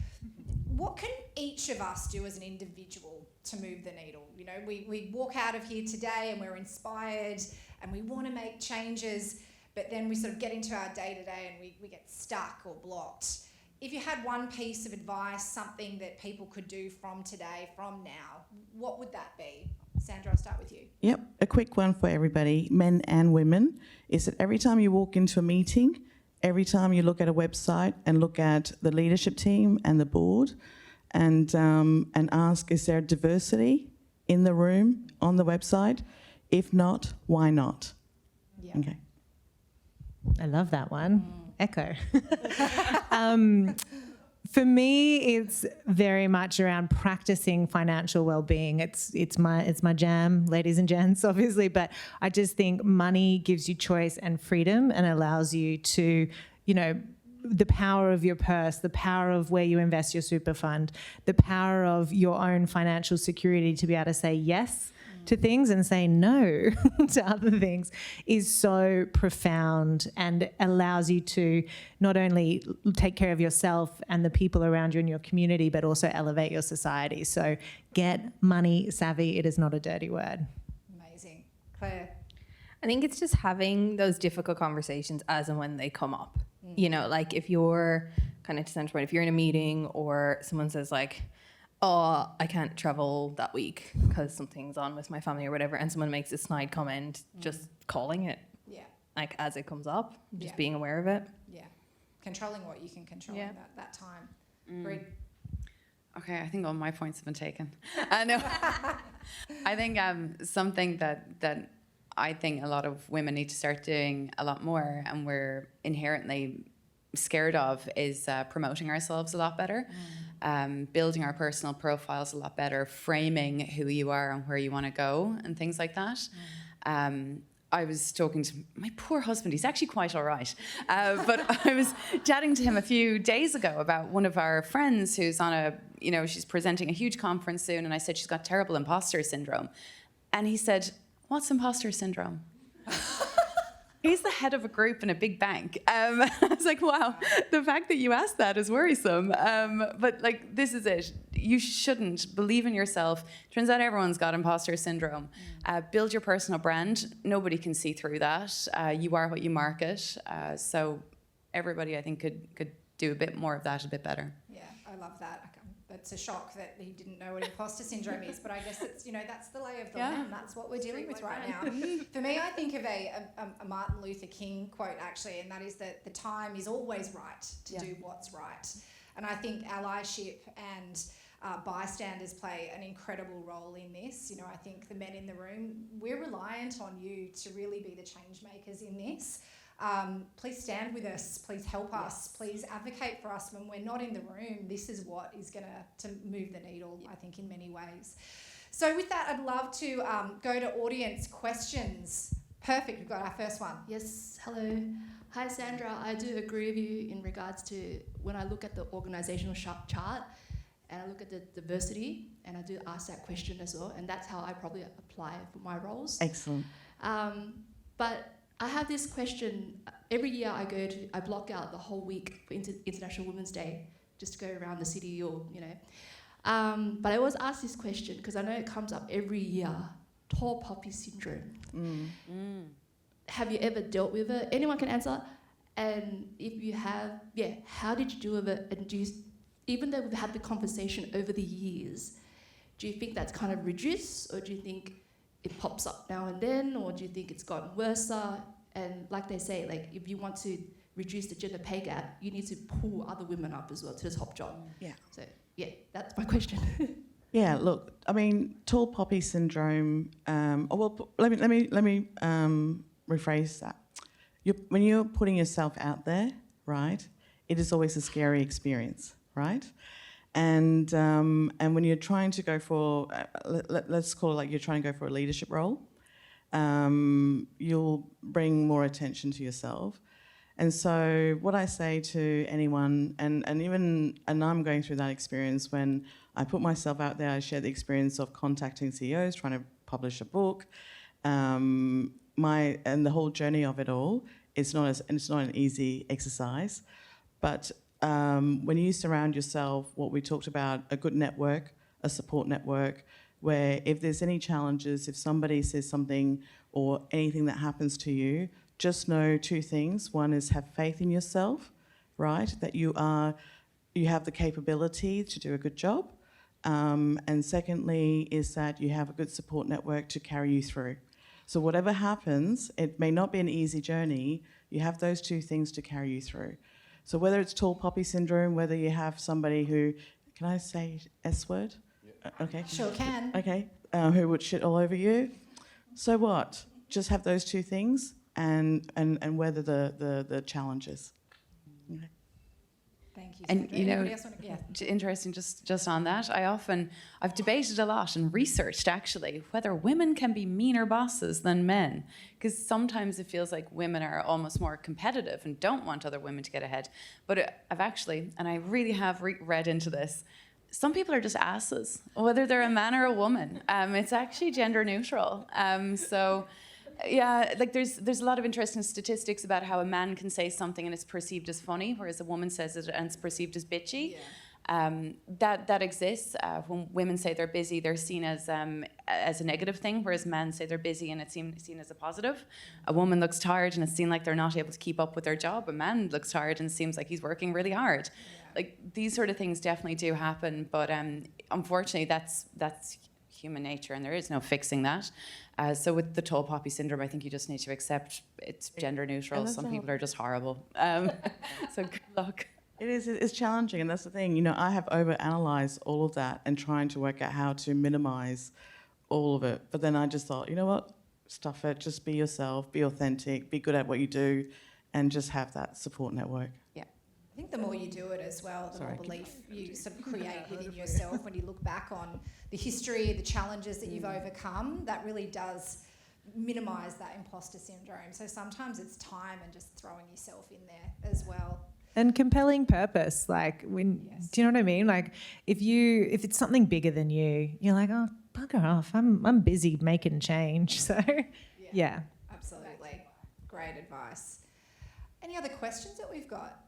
what can each of us do as an individual to move the needle? You know, we walk out of here today and we're inspired and we want to make changes, but then we sort of get into our day-to-day and we get stuck or blocked. If you had one piece of advice, something that people could do from today, from now, what would that be? Sandra, I'll start with you. Yep, a quick one for everybody, men and women, is that every time you walk into a meeting, every time you look at a website and look at the leadership team and the board and ask, is there diversity in the room on the website? If not, why not? Yeah. Okay. I love that one. Echo. For me, it's very much around practicing financial well-being. It's my jam, ladies and gents, obviously. But I just think money gives you choice and freedom and allows you to, you know, the power of your purse, the power of where you invest your super fund, the power of your own financial security to be able to say yes to things and say no to other things is so profound and allows you to not only take care of yourself and the people around you in your community, but also elevate your society. So get money savvy. It is not a dirty word. Amazing. Claire? I think it's just having those difficult conversations as and when they come up. You know, like if you're kind of to Central, if you're in a meeting or someone says like, oh, I can't travel that week because something's on with my family or whatever, and someone makes a snide comment, just calling it like as it comes up, just being aware of it. Yeah. Controlling what you can control in that time. Brid? Okay, I think all my points have been taken. No, I think something that I think a lot of women need to start doing a lot more, and we're inherently scared of, is promoting ourselves a lot better, building our personal profiles a lot better, framing who you are and where you want to go and things like that. I was talking to my poor husband. He's actually quite all right. But I was chatting to him a few days ago about one of our friends who's on she's presenting a huge conference soon. And I said, she's got terrible imposter syndrome. And he said, what's imposter syndrome? He's the head of a group in a big bank. I was like, wow, the fact that you asked that is worrisome. But like, this is it. you shouldn't. Believe in yourself. Turns out everyone's got imposter syndrome. Build your personal brand. Nobody can see through that. You are what you market. So everybody, I think, could do a bit more of that a bit better. Yeah, I love that. It's a shock that he didn't know what imposter syndrome is, but I guess it's, that's the lay of the land. That's what we're dealing with right now. For me, I think of a Martin Luther King quote, actually, and that is that the time is always right to do what's right. And I think allyship and bystanders play an incredible role in this. I think the men in the room, we're reliant on you to really be the change makers in this. Please stand with us, please help us, please advocate for us when we're not in the room. This is what is going to move the needle, I think, in many ways. So with that, I'd love to go to audience questions. Perfect, we've got our first one. Yes, hello. Hi, Sandra. I do agree with you in regards to when I look at the organisational chart and I look at the diversity, and I do ask that question as well, and that's how I probably apply for my roles. Excellent. But I have this question. Every year I block out the whole week for International Women's Day just to go around the city but I always ask this question because I know it comes up every year. Tall poppy syndrome. Have you ever dealt with it? Anyone can answer. And if you have, how did you deal with it? And even though we've had the conversation over the years, do you think that's kind of reduced, or do you think it pops up now and then, or do you think it's gotten worse? And like they say, like if you want to reduce the gender pay gap, you need to pull other women up as well to the top job. Yeah. So that's my question. Yeah, look, I mean, tall poppy syndrome. Let me rephrase that. When you're putting yourself out there, right, it is always a scary experience, right? And when you're trying to go for, let's call it like you're trying to go for a leadership role, you'll bring more attention to yourself. And so what I say to anyone, and I'm going through that experience when I put myself out there, I share the experience of contacting CEOs, trying to publish a book, and the whole journey of it all. It's not an easy exercise, but when you surround yourself, what we talked about, a good network, a support network, where if there's any challenges, if somebody says something or anything that happens to you, just know two things. One is have faith in yourself, right? That you have the capability to do a good job. And secondly is that you have a good support network to carry you through. So whatever happens, it may not be an easy journey, you have those two things to carry you through. So whether it's tall poppy syndrome, whether you have somebody who, can I say S word? Yeah. Okay. Sure can. Okay. Who would shit all over you. So what? Just have those two things and weather the challenges. Okay. Thank you. And Sandra. you know, Anybody else want to, interesting, just on that, I've debated a lot and researched actually whether women can be meaner bosses than men, because sometimes it feels like women are almost more competitive and don't want other women to get ahead. But I've actually, and I really have read into this, some people are just asses, whether they're a man or a woman. It's actually gender neutral. So. Yeah, like there's a lot of interesting statistics about how a man can say something and it's perceived as funny, whereas a woman says it and it's perceived as bitchy. Yeah. That exists. When women say they're busy, they're seen as a negative thing, whereas men say they're busy and it's seen as a positive. A woman looks tired and it's seen like they're not able to keep up with their job. A man looks tired and seems like he's working really hard. Yeah. Like these sort of things definitely do happen, but unfortunately that's human nature and there is no fixing that. So with the tall poppy syndrome, I think you just need to accept it's gender neutral. Some people are just horrible. So good luck. It's challenging, and that's the thing. You know, I have overanalyzed all of that and trying to work out how to minimize all of it. But then I just thought, you know what? Stuff it. Just be yourself, be authentic, be good at what you do, and just have that support network. Yeah. I think the more you do it as well, the more belief you sort of create within yourself when you look back on the history, the challenges that you've overcome. That really does minimise that imposter syndrome. So sometimes it's time and just throwing yourself in there as well. And compelling purpose, like do you know what I mean? Like if it's something bigger than you, you're like, oh, bugger off, I'm busy making change. So yeah. Absolutely. Great advice. Any other questions that we've got?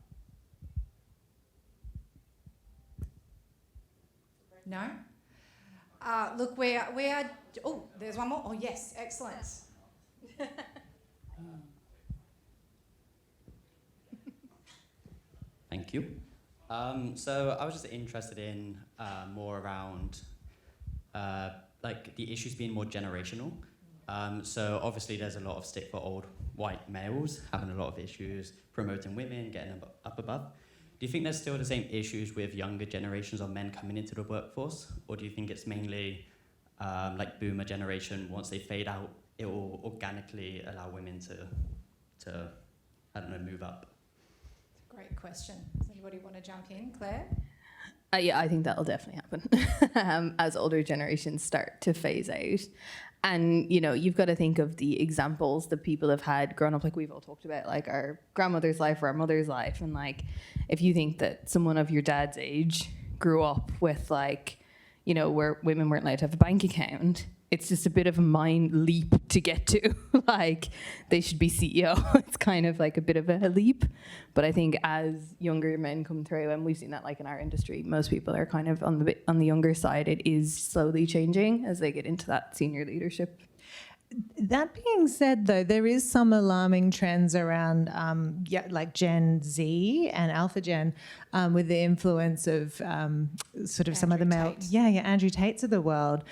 No? Look, we are. Oh, there's one more. Oh, yes, excellent. Thank you. So I was just interested in more around like the issues being more generational. So obviously there's a lot of stick for old white males having a lot of issues promoting women, getting them up above. Do you think there's still the same issues with younger generations of men coming into the workforce? Or do you think it's mainly like boomer generation, once they fade out, it will organically allow women to I don't know, move up? Great question. Does anybody want to jump in? Claire? Yeah, I think that'll definitely happen as older generations start to phase out. And, you know, you've got to think of the examples that people have had growing up, like we've all talked about, like our grandmother's life or our mother's life. And like, if you think that someone of your dad's age grew up with like, you know, where women weren't allowed to have a bank account, it's just a bit of a mind leap to get to. Like, they should be CEO. It's kind of like a bit of a leap. But I think as younger men come through, and we've seen that like in our industry, most people are kind of on the younger side. It is slowly changing as they get into that senior leadership. That being said, though, there is some alarming trends around like Gen Z and Alpha Gen with the influence of sort of some of the male... Tate. Yeah, Andrew Tates of the world.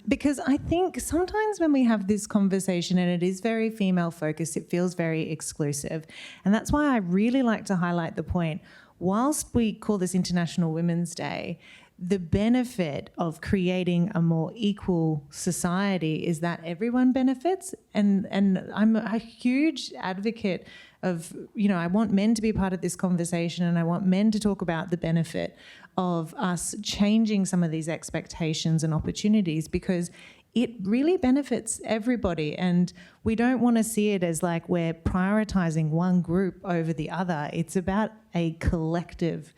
Because I think sometimes when we have this conversation and it is very female focused, it feels very exclusive. And that's why I really like to highlight the point, whilst we call this International Women's Day, the benefit of creating a more equal society is that everyone benefits. And I'm a huge advocate of, you know, I want men to be part of this conversation, and I want men to talk about the benefit of us changing some of these expectations and opportunities, because it really benefits everybody. And we don't want to see it as like we're prioritizing one group over the other. It's about a collective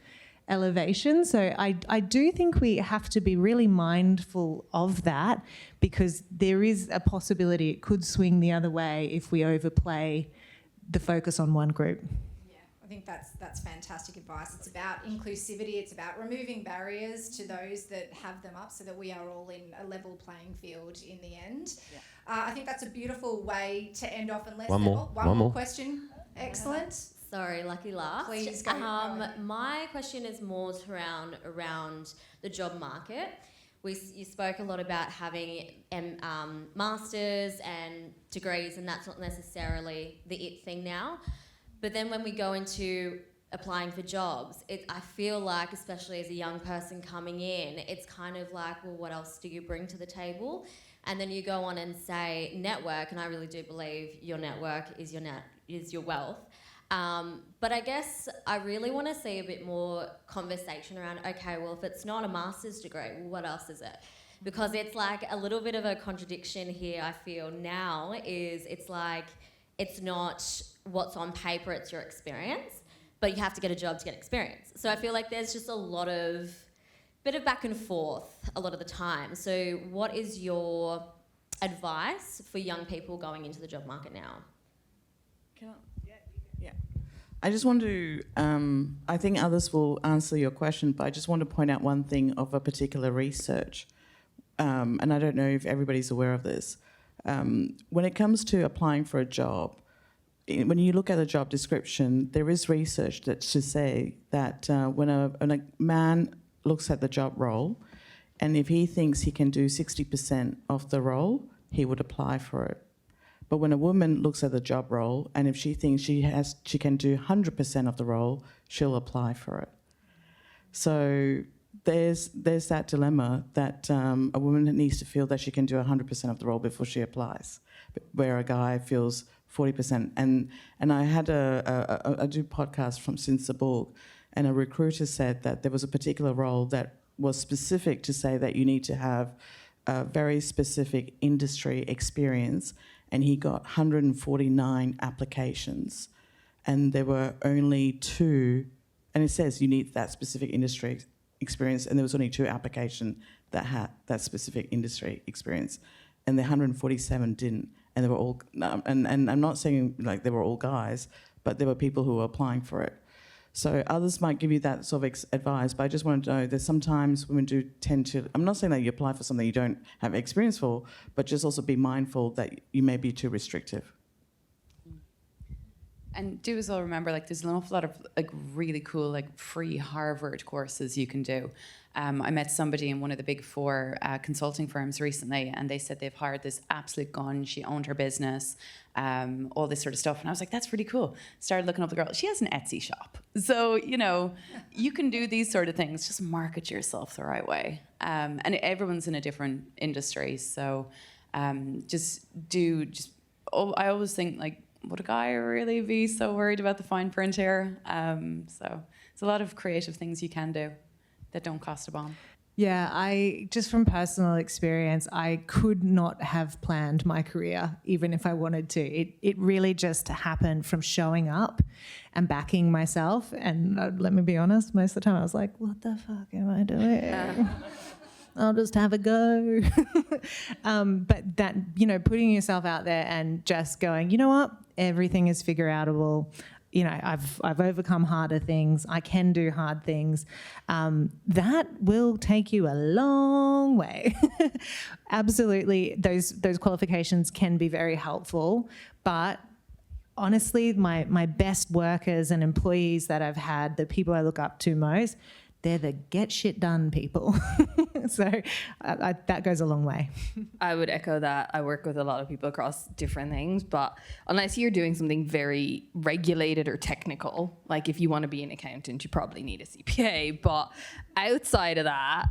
elevation. So I do think we have to be really mindful of that, because there is a possibility it could swing the other way if we overplay the focus on one group. I think that's fantastic advice. It's about inclusivity. It's about removing barriers to those that have them up, so that we are all in a level playing field in the end. Yeah. I think that's a beautiful way to end off. Unless One more question. Excellent. Sorry, lucky last. Please go. My question is more around the job market. You spoke a lot about having masters and degrees, and that's not necessarily the it thing now. But then when we go into applying for jobs, I feel like, especially as a young person coming in, it's kind of like, well, what else do you bring to the table? And then you go on and say network, and I really do believe your network is your wealth. But I guess I really want to see a bit more conversation around, okay, well, if it's not a master's degree, well, what else is it? Because it's like a little bit of a contradiction here, I feel now, is it's like it's not what's on paper, it's your experience, but you have to get a job to get experience. So I feel like there's just a bit of back and forth a lot of the time. So what is your advice for young people going into the job market now? Yeah. I just want to, I think others will answer your question, but I just want to point out one thing of a particular research. And I don't know if everybody's aware of this. When it comes to applying for a job, when you look at the job description, there is research that should say that when a man looks at the job role, and if he thinks he can do 60% of the role, he would apply for it. But when a woman looks at the job role, and if she thinks she can do 100% of the role, she'll apply for it. So there's that dilemma that a woman needs to feel that she can do 100% of the role before she applies, where a guy feels 40%. And I had I do podcasts from Since the Borg, and a recruiter said that there was a particular role that was specific to say that you need to have a very specific industry experience, and he got 149 applications, and there were only 2, and it says you need that specific industry experience, and there was only 2 applications that had that specific industry experience, and the 147 didn't, and they were all, and I'm not saying like they were all guys, but there were people who were applying for it. So others might give you that sort of advice, but I just want to know that sometimes women do tend to, I'm not saying that you apply for something you don't have experience for, but just also be mindful that you may be too restrictive. And do as well remember, like, there's an awful lot of like really cool, like, free Harvard courses you can do. I met somebody in one of the big four consulting firms recently, and they said they've hired this absolute gun. She owned her business, all this sort of stuff. And I was like, that's really cool. Started looking up the girl. She has an Etsy shop. So, you know, you can do these sort of things. Just market yourself the right way. And everyone's in a different industry. So I always think, like, would a guy really be so worried about the fine print here? So there's a lot of creative things you can do that don't cost a bomb. Yeah, I just from personal experience, I could not have planned my career even if I wanted to. It really just happened from showing up and backing myself. And let me be honest, most of the time I was like, what the fuck am I doing? I'll just have a go. But that, you know, putting yourself out there and just going, you know what, everything is figure outable. You know, I've overcome harder things. I can do hard things. That will take you a long way. Absolutely, those qualifications can be very helpful, but honestly, my best workers and employees that I've had, the people I look up to most, they're the get shit done people. So that goes a long way. I would echo that. I work with a lot of people across different things, but unless you're doing something very regulated or technical, like if you want to be an accountant, you probably need a CPA. But outside of that,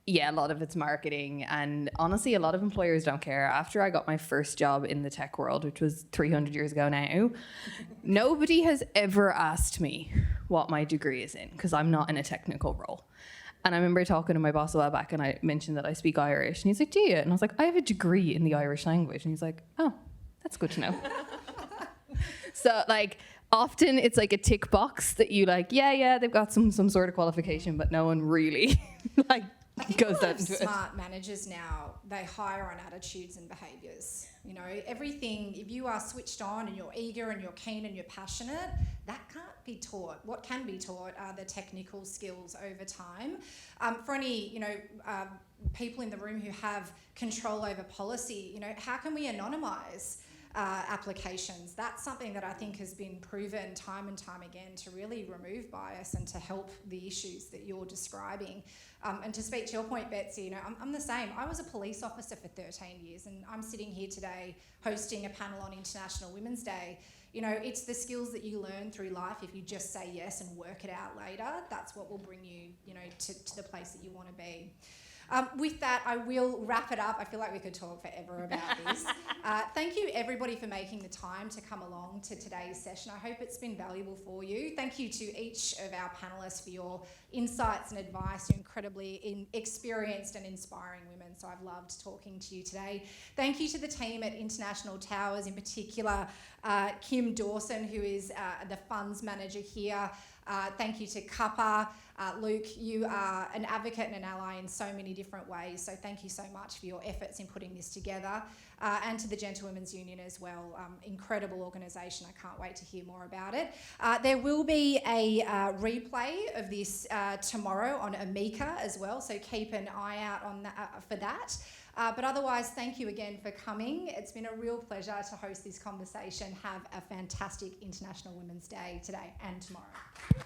yeah, a lot of it's marketing. And honestly, a lot of employers don't care. After I got my first job in the tech world, which was 300 years ago now, nobody has ever asked me what my degree is in, because I'm not in a technical role. And I remember talking to my boss a while back, and I mentioned that I speak Irish. And he's like, do you? And I was like, I have a degree in the Irish language. And he's like, oh, that's good to know. So, like, often it's like a tick box that you like, yeah, they've got some sort of qualification, but no one really, like, I think goes a lot out of into it. smart managers now, they hire on attitudes and behaviours. You know, everything, if you are switched on and you're eager and you're keen and you're passionate, that can't be taught. What can be taught are the technical skills over time. For any, you know, people in the room who have control over policy, you know, how can we anonymise applications? That's something that I think has been proven time and time again to really remove bias and to help the issues that you're describing. And to speak to your point, Betsy, you know, I'm the same. I was a police officer for 13 years, and I'm sitting here today hosting a panel on International Women's Day. You know, it's the skills that you learn through life. If you just say yes and work it out later, that's what will bring you, you know, to the place that you want to be. With that, I will wrap it up. I feel like we could talk forever about this. Thank you, everybody, for making the time to come along to today's session. I hope it's been valuable for you. Thank you to each of our panellists for your insights and advice. You're incredibly experienced and inspiring women, so I've loved talking to you today. Thank you to the team at International Towers, in particular Kim Dawson, who is the funds manager here. Thank you to Kappa. Luke, you are an advocate and an ally in so many different ways, so thank you so much for your efforts in putting this together. And to the Gentlewomen's Union as well, incredible organisation. I can't wait to hear more about it. There will be a replay of this tomorrow on Amica as well, so keep an eye out on that, for that. But otherwise, thank you again for coming. It's been a real pleasure to host this conversation. Have a fantastic International Women's Day today and tomorrow.